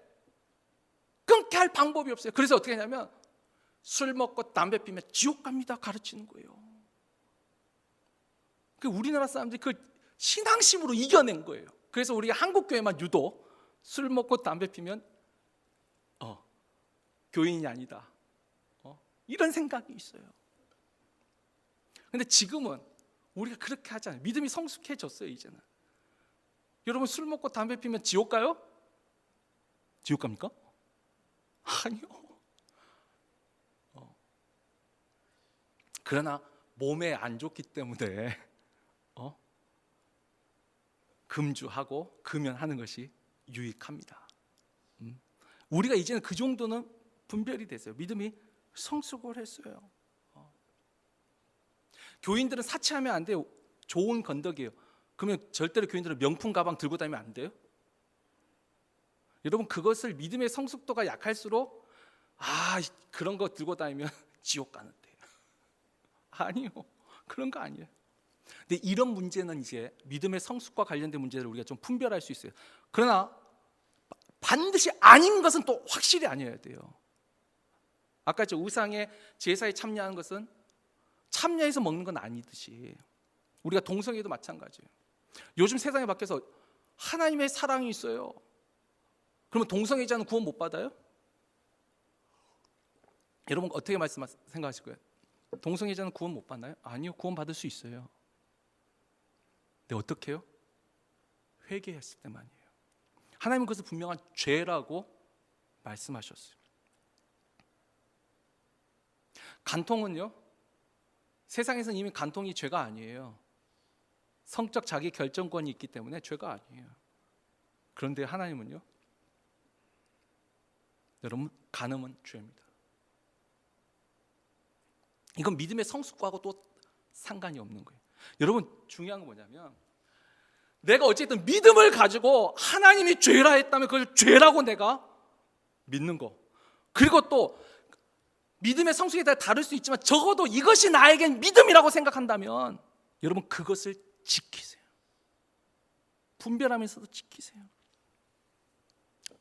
S1: 끊게 할 방법이 없어요. 그래서 어떻게 하냐면 술 먹고 담배 피면 지옥 갑니다 가르치는 거예요. 우리나라 사람들이 그 신앙심으로 이겨낸 거예요. 그래서 우리 한국 교회만 유독 술 먹고 담배 피면 교인이 아니다, 이런 생각이 있어요. 근데 지금은 우리가 그렇게 하잖아요. 믿음이 성숙해졌어요. 이제는 여러분 술 먹고 담배 피면 지옥 가요? 지옥 갑니까? 아니요. 그러나 몸에 안 좋기 때문에 금주하고 금연하는 것이 유익합니다. 우리가 이제는 그 정도는 분별이 됐어요. 믿음이 성숙을 했어요. 교인들은 사치하면 안 돼요. 좋은 건덕이에요. 그러면 절대로 교인들은 명품 가방 들고 다니면 안 돼요? 여러분 그것을 믿음의 성숙도가 약할수록 그런 거 들고 다니면 지옥 가는데 아니요. 그런 거 아니에요. 근데 이런 문제는 이제 믿음의 성숙과 관련된 문제를 우리가 좀 분별할 수 있어요. 그러나 반드시 아닌 것은 또 확실히 아니어야 돼요. 아까 저 우상의 제사에 참여하는 것은 참여해서 먹는 건 아니듯이 우리가 동성애도 마찬가지예요. 요즘 세상에 바뀌어서 하나님의 사랑이 있어요. 그러면 동성애자는 구원 못 받아요? 여러분 어떻게 생각하실 거예요? 동성애자는 구원 못 받나요? 아니요, 구원 받을 수 있어요. 근데 어떻게 해요? 회개했을 때만이에요. 하나님은 그것을 분명한 죄라고 말씀하셨어요. 간통은요, 세상에서는 이미 간통이 죄가 아니에요. 성적 자기 결정권이 있기 때문에 죄가 아니에요. 그런데 하나님은요, 여러분 간음은 죄입니다. 이건 믿음의 성숙과하고 또 상관이 없는 거예요. 여러분 중요한 건 뭐냐면 내가 어쨌든 믿음을 가지고 하나님이 죄라 했다면 그걸 죄라고 내가 믿는 거, 그리고 또 믿음의 성숙에 따라 다를 수 있지만 적어도 이것이 나에겐 믿음이라고 생각한다면 여러분 그것을 지키세요. 분별하면서도 지키세요.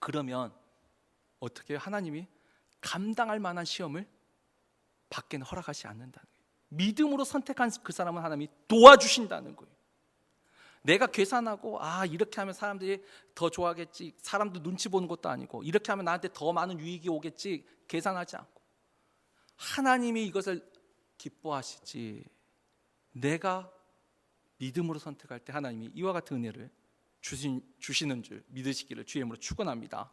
S1: 그러면 어떻게 해요? 하나님이 감당할 만한 시험을 받게는 허락하지 않는다는 거예요. 믿음으로 선택한 그 사람은 하나님이 도와주신다는 거예요. 내가 계산하고 이렇게 하면 사람들이 더 좋아하겠지, 사람들 눈치 보는 것도 아니고 이렇게 하면 나한테 더 많은 유익이 오겠지 계산하지 않고 하나님이 이것을 기뻐하시지, 내가 믿음으로 선택할 때 하나님이 이와 같은 은혜를 주시는 줄 믿으시기를 주의 이름으로 축원합니다.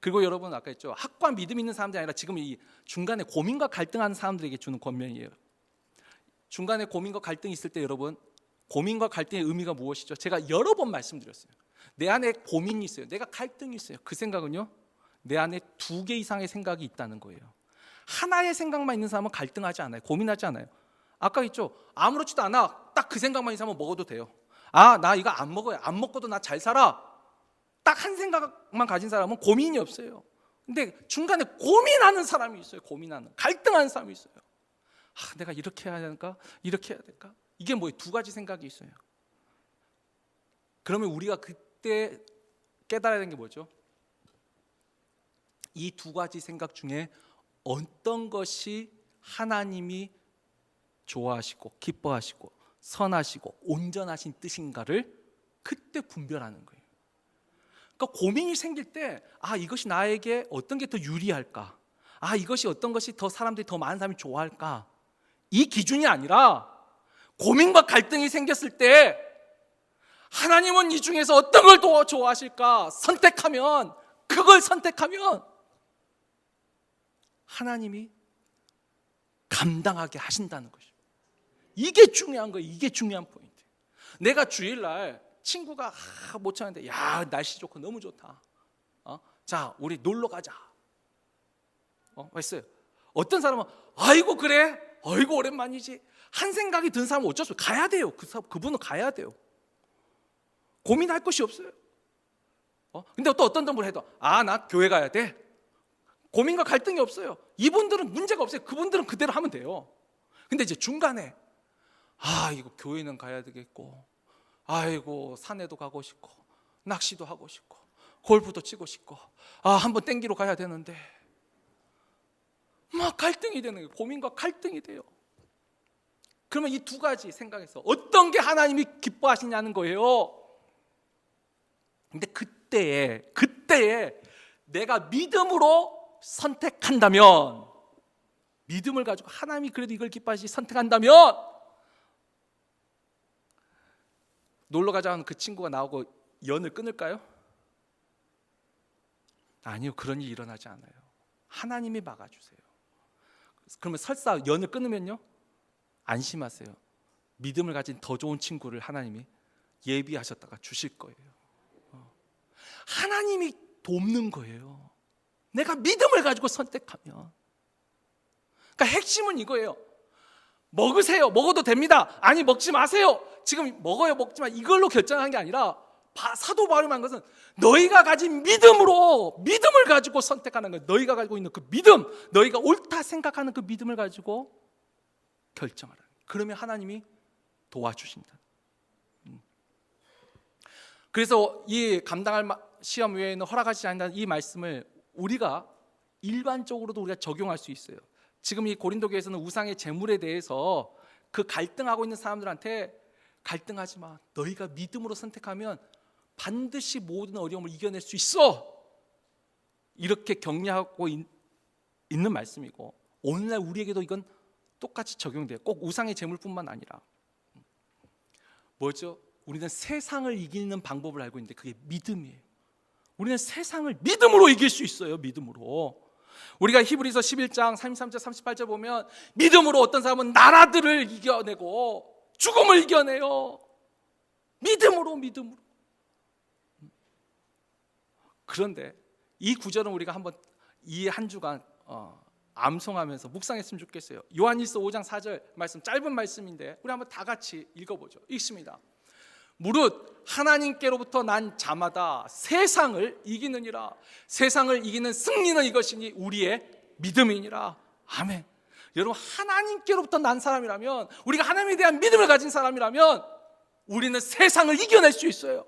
S1: 그리고 여러분 아까 했죠, 학과 믿음 있는 사람들이 아니라 지금 이 중간에 고민과 갈등하는 사람들에게 주는 권면이에요. 중간에 고민과 갈등이 있을 때 여러분, 고민과 갈등의 의미가 무엇이죠? 제가 여러 번 말씀드렸어요. 내 안에 고민이 있어요. 내가 갈등이 있어요. 그 생각은요, 내 안에 2개 이상의 생각이 있다는 거예요. 하나의 생각만 있는 사람은 갈등하지 않아요. 고민하지 않아요. 아까 있죠, 아무렇지도 않아, 딱 그 생각만 있는 사람은 먹어도 돼요. 나 이거 안 먹어요. 안 먹고도 나 잘 살아. 딱 한 생각만 가진 사람은 고민이 없어요. 근데 중간에 고민하는 사람이 있어요. 갈등하는 사람이 있어요. 내가 이렇게 해야 될까? 이렇게 해야 될까? 이게 뭐예요? 2가지 생각이 있어요. 그러면 우리가 그때 깨달아야 되는 게 뭐죠? 이 2가지 생각 중에 어떤 것이 하나님이 좋아하시고 기뻐하시고 선하시고 온전하신 뜻인가를 그때 분별하는 거예요. 그러니까 고민이 생길 때 이것이 나에게 어떤 게 더 유리할까? 이것이 어떤 것이 더 사람들이 더 많은 사람이 좋아할까? 이 기준이 아니라 고민과 갈등이 생겼을 때 하나님은 이 중에서 어떤 걸 더 좋아하실까? 그걸 선택하면 하나님이 감당하게 하신다는 것이죠. 이게 중요한 거예요. 이게 중요한 포인트. 내가 주일날 친구가 못 찾는데 날씨 좋고 너무 좋다. 자, 우리 놀러 가자. 했어요. 어떤 사람은 아이고 그래? 아이고 오랜만이지. 한 생각이 든 사람은 어쩔 수 없어요. 가야 돼요. 그분은 가야 돼요. 고민할 것이 없어요. 근데 또 어떤 분을 해도 나 교회 가야 돼. 고민과 갈등이 없어요. 이분들은 문제가 없어요. 그분들은 그대로 하면 돼요. 근데 이제 중간에 이거 교회는 가야 되겠고, 아이고 산에도 가고 싶고, 낚시도 하고 싶고, 골프도 치고 싶고, 한번 땡기러 가야 되는데 막 갈등이 되는 거예요. 고민과 갈등이 돼요. 그러면 이 두 가지 생각해서 어떤 게 하나님이 기뻐하시냐는 거예요. 근데 그때에 내가 믿음으로 선택한다면, 믿음을 가지고 하나님이 그래도 이걸 기뻐하시 선택한다면, 놀러 가자는 그 친구가 나오고 연을 끊을까요? 아니요, 그런 일이 일어나지 않아요. 하나님이 막아주세요. 그러면 설사 연을 끊으면요, 안심하세요. 믿음을 가진 더 좋은 친구를 하나님이 예비하셨다가 주실 거예요. 하나님이 돕는 거예요. 내가 믿음을 가지고 선택하면. 그러니까 핵심은 이거예요. 먹으세요. 먹어도 됩니다. 아니 먹지 마세요. 지금 먹어요 먹지 마. 이걸로 결정한 게 아니라 사도 바울이 말한 것은 너희가 가진 믿음을 가지고 선택하는 거예요. 너희가 가지고 있는 그 믿음, 너희가 옳다 생각하는 그 믿음을 가지고 결정하라. 그러면 하나님이 도와주신다. 그래서 이 감당할 시험 외에는 허락하지 않는다는 이 말씀을 우리가 일반적으로도 우리가 적용할 수 있어요. 지금 이 고린도 교회에서는 우상의 제물에 대해서 그 갈등하고 있는 사람들한테 갈등하지 마. 너희가 믿음으로 선택하면 반드시 모든 어려움을 이겨낼 수 있어. 이렇게 격려하고 있는 말씀이고, 오늘날 우리에게도 이건 똑같이 적용돼요. 꼭 우상의 제물뿐만 아니라. 뭐죠? 우리는 세상을 이기는 방법을 알고 있는데 그게 믿음이에요. 우리는 세상을 믿음으로 이길 수 있어요. 믿음으로. 우리가 히브리서 11장 33절 38절 보면 믿음으로 어떤 사람은 나라들을 이겨내고 죽음을 이겨내요. 믿음으로. 그런데 이 구절은 우리가 한번 이 한 주간 암송하면서 묵상했으면 좋겠어요. 요한일서 5장 4절 말씀, 짧은 말씀인데 우리 한번 다 같이 읽어보죠. 읽습니다. 무릇 하나님께로부터 난 자마다 세상을 이기느니라. 세상을 이기는 승리는 이것이니 우리의 믿음이니라. 아멘. 여러분, 하나님께로부터 난 사람이라면, 우리가 하나님에 대한 믿음을 가진 사람이라면 우리는 세상을 이겨낼 수 있어요.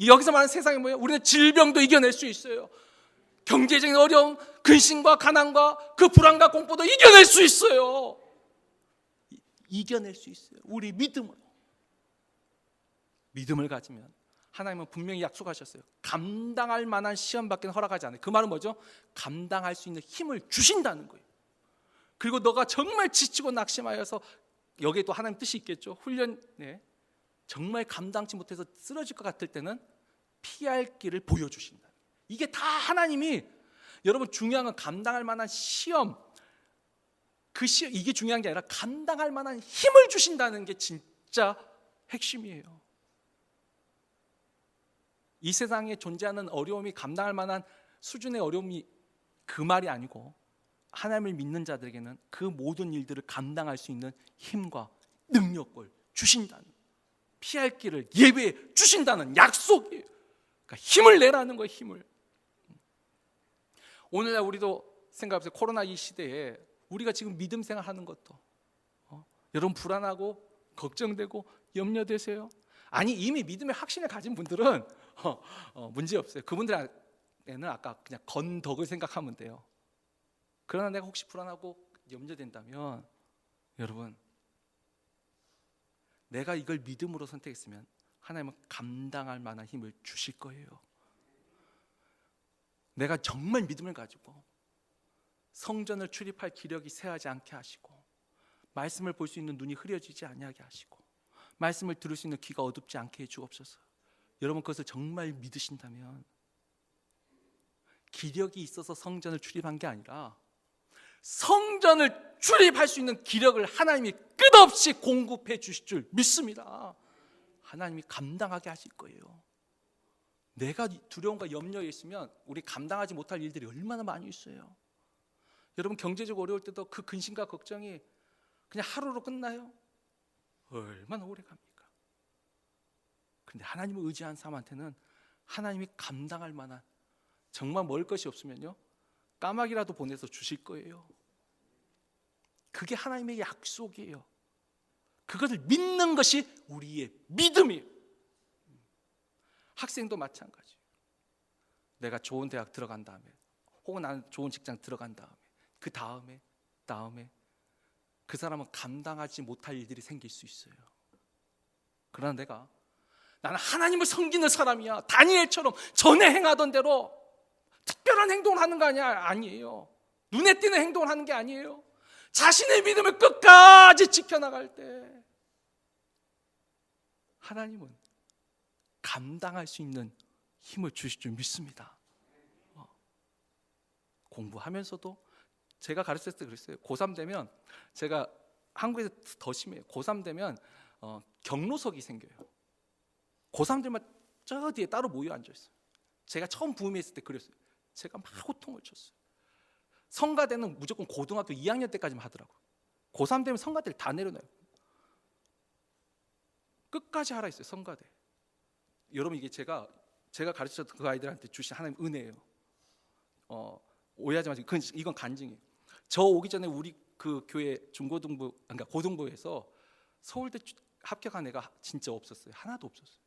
S1: 여기서 말하는 세상이 뭐예요? 우리는 질병도 이겨낼 수 있어요. 경제적인 어려움, 근심과 가난과 그 불안과 공포도 이겨낼 수 있어요. 이겨낼 수 있어요. 우리 믿음을 가지면 하나님은 분명히 약속하셨어요. 감당할 만한 시험밖에 허락하지 않아요. 그 말은 뭐죠? 감당할 수 있는 힘을 주신다는 거예요. 그리고 너가 정말 지치고 낙심하여서, 여기에 또 하나님 뜻이 있겠죠. 훈련에 정말 감당치 못해서 쓰러질 것 같을 때는 피할 길을 보여주신다. 이게 다 하나님이, 여러분 중요한 건 감당할 만한 시험, 이게 중요한 게 아니라 감당할 만한 힘을 주신다는 게 진짜 핵심이에요. 이 세상에 존재하는 어려움이 감당할 만한 수준의 어려움이 그 말이 아니고, 하나님을 믿는 자들에게는 그 모든 일들을 감당할 수 있는 힘과 능력을 주신다는, 피할 길을 예배해 주신다는 약속이에요. 그러니까 힘을 내라는 거예요. 힘을. 오늘날 우리도 생각해보세요. 코로나 이 시대에 우리가 지금 믿음 생활하는 것도 여러분 불안하고 걱정되고 염려되세요? 아니, 이미 믿음의 확신을 가진 분들은 문제 없어요. 그분들에는 아까 그냥 건덕을 생각하면 돼요. 그러나 내가 혹시 불안하고 염려된다면, 여러분, 내가 이걸 믿음으로 선택했으면 하나님은 감당할 만한 힘을 주실 거예요. 내가 정말 믿음을 가지고 성전을 출입할 기력이 쇠하지 않게 하시고, 말씀을 볼 수 있는 눈이 흐려지지 아니하게 하시고, 말씀을 들을 수 있는 귀가 어둡지 않게 해 주옵소서. 여러분 그것을 정말 믿으신다면, 기력이 있어서 성전을 출입한 게 아니라 성전을 출입할 수 있는 기력을 하나님이 끝없이 공급해 주실 줄 믿습니다. 하나님이 감당하게 하실 거예요. 내가 두려움과 염려에 있으면 우리 감당하지 못할 일들이 얼마나 많이 있어요. 여러분 경제적 어려울 때도 그 근심과 걱정이 그냥 하루로 끝나요? 얼마나 오래 갑니까? 그런데 하나님을 의지한 사람한테는 하나님이 감당할 만한, 정말 먹을 것이 없으면요 까마귀라도 보내서 주실 거예요. 그게 하나님의 약속이에요. 그것을 믿는 것이 우리의 믿음이에요. 학생도 마찬가지예요. 내가 좋은 대학 들어간 다음에, 혹은 나는 좋은 직장 들어간 다음에, 그 다음에 그 사람은 감당하지 못할 일들이 생길 수 있어요. 그러나 나는 하나님을 섬기는 사람이야, 다니엘처럼 전에 행하던 대로 특별한 행동을 하는 거 아니에요. 눈에 띄는 행동을 하는 게 아니에요. 자신의 믿음을 끝까지 지켜나갈 때 하나님은 감당할 수 있는 힘을 주실 줄 믿습니다. 공부하면서도 제가 가르쳤을 때 그랬어요. 고3 되면, 제가 한국에서 더 심해요. 고3 되면 경로석이 생겨요. 고3들만 저 뒤에 따로 모여 앉아있어요. 제가 처음 부임했을 때 그랬어요. 제가 막 호통을 쳤어요. 성가대는 무조건 고등학교 2학년 때까지만 하더라고요. 고3 되면 성가대를 다 내려놔요. 끝까지 하라 했어요. 성가대. 여러분 이게 제가 가르쳤던 그 아이들한테 주신 하나님 은혜예요. 오해하지 마시고, 이건 간증이에요. 저 오기 전에 우리 그 교회 중고등부, 그러니까 고등부에서 서울대 합격한 애가 진짜 없었어요. 하나도 없었어요.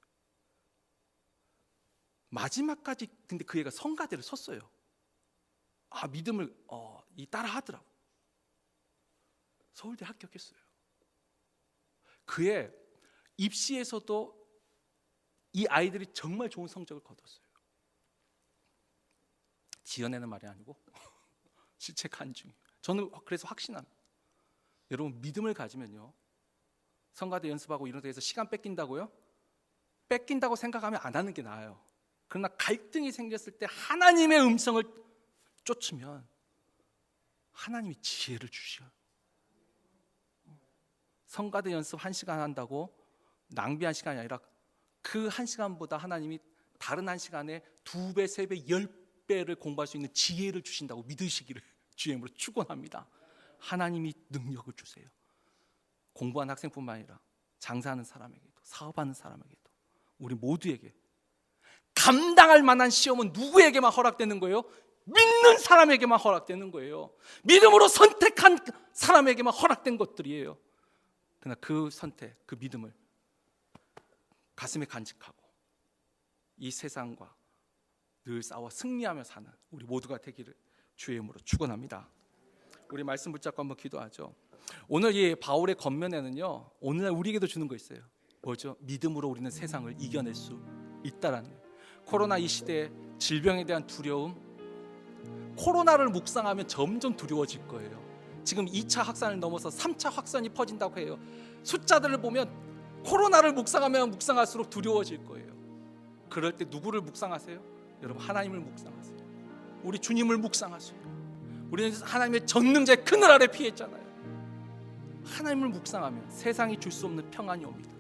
S1: 마지막까지 근데 그 애가 성가대를 섰어요. 믿음을 따라 하더라고. 서울대 합격했어요. 그의 입시에서도 이 아이들이 정말 좋은 성적을 거뒀어요. 지어내는 말이 아니고 실체 간증이에요. 저는 그래서 확신합니다. 여러분 믿음을 가지면요, 성가대 연습하고 이런 데서 시간 뺏긴다고요? 뺏긴다고 생각하면 안 하는 게 나아요. 그러나 갈등이 생겼을 때 하나님의 음성을 쫓으면 하나님이 지혜를 주셔요. 성가대 연습 1시간 한다고 낭비한 시간이 아니라 그 1시간보다 하나님이 다른 1시간에 2배, 3배, 10배를 공부할 수 있는 지혜를 주신다고 믿으시기를 주님으로 축원합니다. 하나님이 능력을 주세요. 공부하는 학생뿐만 아니라 장사하는 사람에게도, 사업하는 사람에게도, 우리 모두에게 감당할 만한 시험은 누구에게만 허락되는 거예요? 믿는 사람에게만 허락되는 거예요. 믿음으로 선택한 사람에게만 허락된 것들이에요. 그러나 그 선택, 그 믿음을 가슴에 간직하고 이 세상과 늘 싸워 승리하며 사는 우리 모두가 되기를 주의 이름으로 축원합니다. 우리 말씀 붙잡고 한번 기도하죠. 오늘 이 바울의 겉면에는요, 오늘날 우리에게도 주는 거 있어요. 뭐죠? 믿음으로 우리는 세상을 이겨낼 수 있다라는 거예요. 코로나 이 시대에 질병에 대한 두려움, 코로나를 묵상하면 점점 두려워질 거예요. 지금 2차 확산을 넘어서 3차 확산이 퍼진다고 해요. 숫자들을 보면 코로나를 묵상하면 묵상할수록 두려워질 거예요. 그럴 때 누구를 묵상하세요? 여러분 하나님을 묵상하세요. 우리 주님을 묵상하세요. 우리는 하나님의 전능자의 그늘 아래 피했잖아요. 하나님을 묵상하면 세상이 줄 수 없는 평안이 옵니다.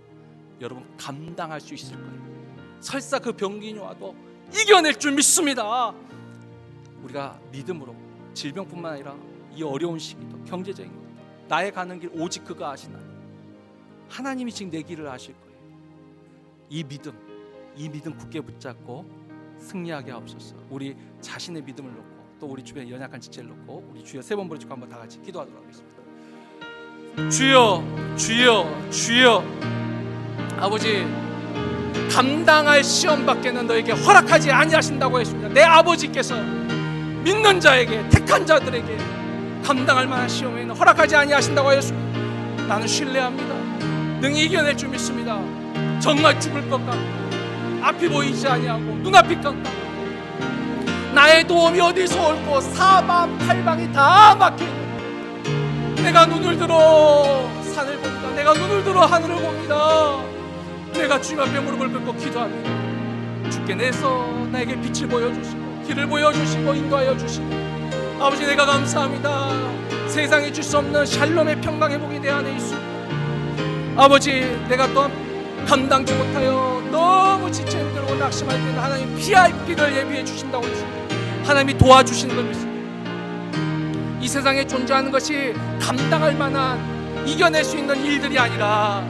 S1: 여러분 감당할 수 있을 거예요. 설사 그 병균이 와도 이겨낼 줄 믿습니다. 우리가 믿음으로 질병뿐만 아니라 이 어려운 시기도, 경제적인 것도, 나의 가는 길 오직 그가 아시나니 하나님이 지금 내 길을 아실 거예요. 이 믿음 굳게 붙잡고 승리하게 하옵소서. 우리 자신의 믿음을 놓고 또 우리 주변에 연약한 지체를 놓고 우리 주여 3번 부르짖고 한번 다 같이 기도하도록 하겠습니다. 주여, 주여, 주여. 아버지, 감당할 시험밖에는 너에게 허락하지 아니하신다고 했습니다. 내 아버지께서 믿는 자에게, 택한 자들에게 감당할 만한 시험에는 허락하지 아니하신다고 하였습니다. 나는 신뢰합니다. 능히 이겨낼 줄 믿습니다. 정말 죽을 것 같고 앞이 보이지 아니하고 눈앞이 깜깜. 나의 도움이 어디서 올고 사방팔방이 다 막혀있는, 내가 눈을 들어 산을 봅니다. 내가 눈을 들어 하늘을 봅니다. 내가 주님 앞에 무릎을 꿇고 기도합니다. 주께 내서 나에게 빛을 보여주시고 길을 보여주시고 인도하여 주시고, 아버지 내가 감사합니다. 세상에 줄 수 없는 샬롬의 평강의 복이 내 안에 있습니다. 아버지 내가 또한 감당지 못하여 너무 지쳐 힘들고 낙심할 때는 하나님 피할 길을 예비해 주신다고 했습니다. 하나님이 도와주시는 걸 믿습니다. 이 세상에 존재하는 것이 감당할 만한, 이겨낼 수 있는 일들이 아니라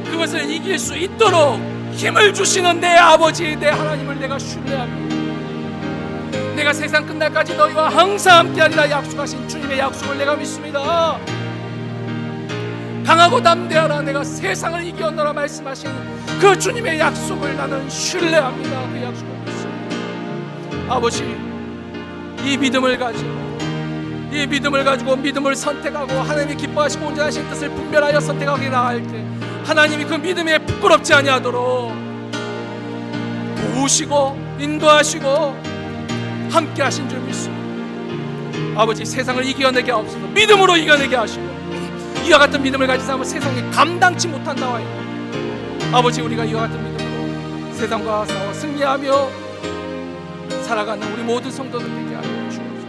S1: 그것을 이길 수 있도록 힘을 주시는 내 아버지, 내 하나님을 내가 신뢰합니다. 내가 세상 끝날까지 너희와 항상 함께하리라 약속하신 주님의 약속을 내가 믿습니다. 강하고 담대하라, 내가 세상을 이겨노라 말씀하신 그 주님의 약속을 나는 신뢰합니다. 그 약속을 믿습니다. 아버지, 이 믿음을 가지고 믿음을 선택하고 하나님이 기뻐하시고 온전하신 뜻을 분별하여 선택하게 나갈 때 하나님이 그 믿음에 부끄럽지 아니하도록 도우시고 인도하시고 함께 하신 줄 믿습니다. 아버지 세상을 이겨내게 하옵소서. 믿음으로 이겨내게 하시고 이와 같은 믿음을 가진 사람은 세상에 감당치 못한다고 하였습니다. 아버지 우리가 이와 같은 믿음으로 세상과 싸워 승리하며 살아가는 우리 모든 성도들 되게 하여 주옵소서.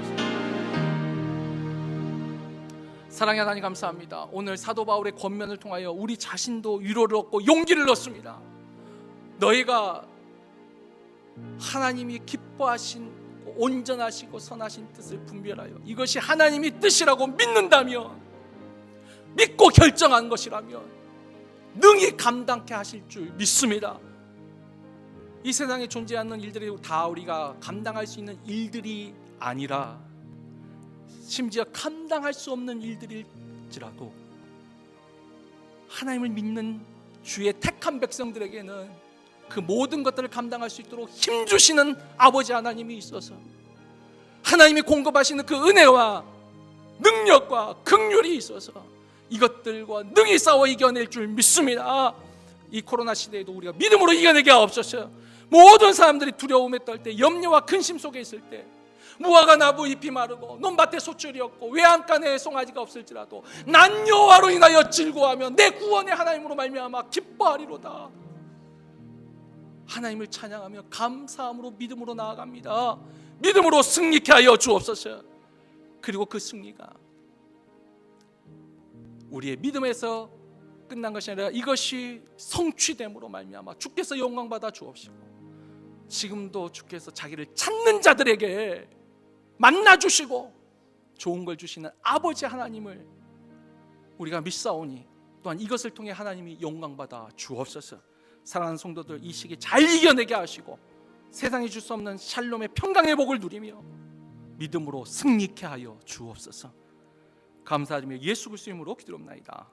S1: 사랑의 하나님 감사합니다. 오늘 사도 바울의 권면을 통하여 우리 자신도 위로를 얻고 용기를 얻습니다. 너희가 하나님이 기뻐하신 온전하시고 선하신 뜻을 분별하여 이것이 하나님이 뜻이라고 믿는다면, 믿고 결정한 것이라면 능히 감당케 하실 줄 믿습니다. 이 세상에 존재하는 일들이 다 우리가 감당할 수 있는 일들이 아니라 심지어 감당할 수 없는 일들일지라도 하나님을 믿는 주의 택한 백성들에게는 그 모든 것들을 감당할 수 있도록 힘주시는 아버지 하나님이 있어서 하나님이 공급하시는 그 은혜와 능력과 긍휼이 있어서 이것들과 능히 싸워 이겨낼 줄 믿습니다. 이 코로나 시대에도 우리가 믿음으로 이겨내게 하옵소서. 모든 사람들이 두려움에 떨 때, 염려와 근심 속에 있을 때, 무화과 나무 잎이 마르고 논밭에 소출이 없고 외양간에 송아지가 없을지라도 난 여호와로 인하여 즐거워하며 내 구원의 하나님으로 말미암아 기뻐하리로다. 하나님을 찬양하며 감사함으로 믿음으로 나아갑니다. 믿음으로 승리케 하여 주옵소서. 그리고 그 승리가 우리의 믿음에서 끝난 것이 아니라 이것이 성취됨으로 말미암아 주께서 영광받아 주옵시고, 지금도 주께서 자기를 찾는 자들에게 만나주시고 좋은 걸 주시는 아버지 하나님을 우리가 믿사오니 또한 이것을 통해 하나님이 영광받아 주옵소서. 사랑하는 성도들, 이 시기 잘 이겨내게 하시고 세상이 줄 수 없는 샬롬의 평강의 복을 누리며 믿음으로 승리케 하여 주옵소서. 감사드리며 예수 그리스도 이름으로 기도합나이다.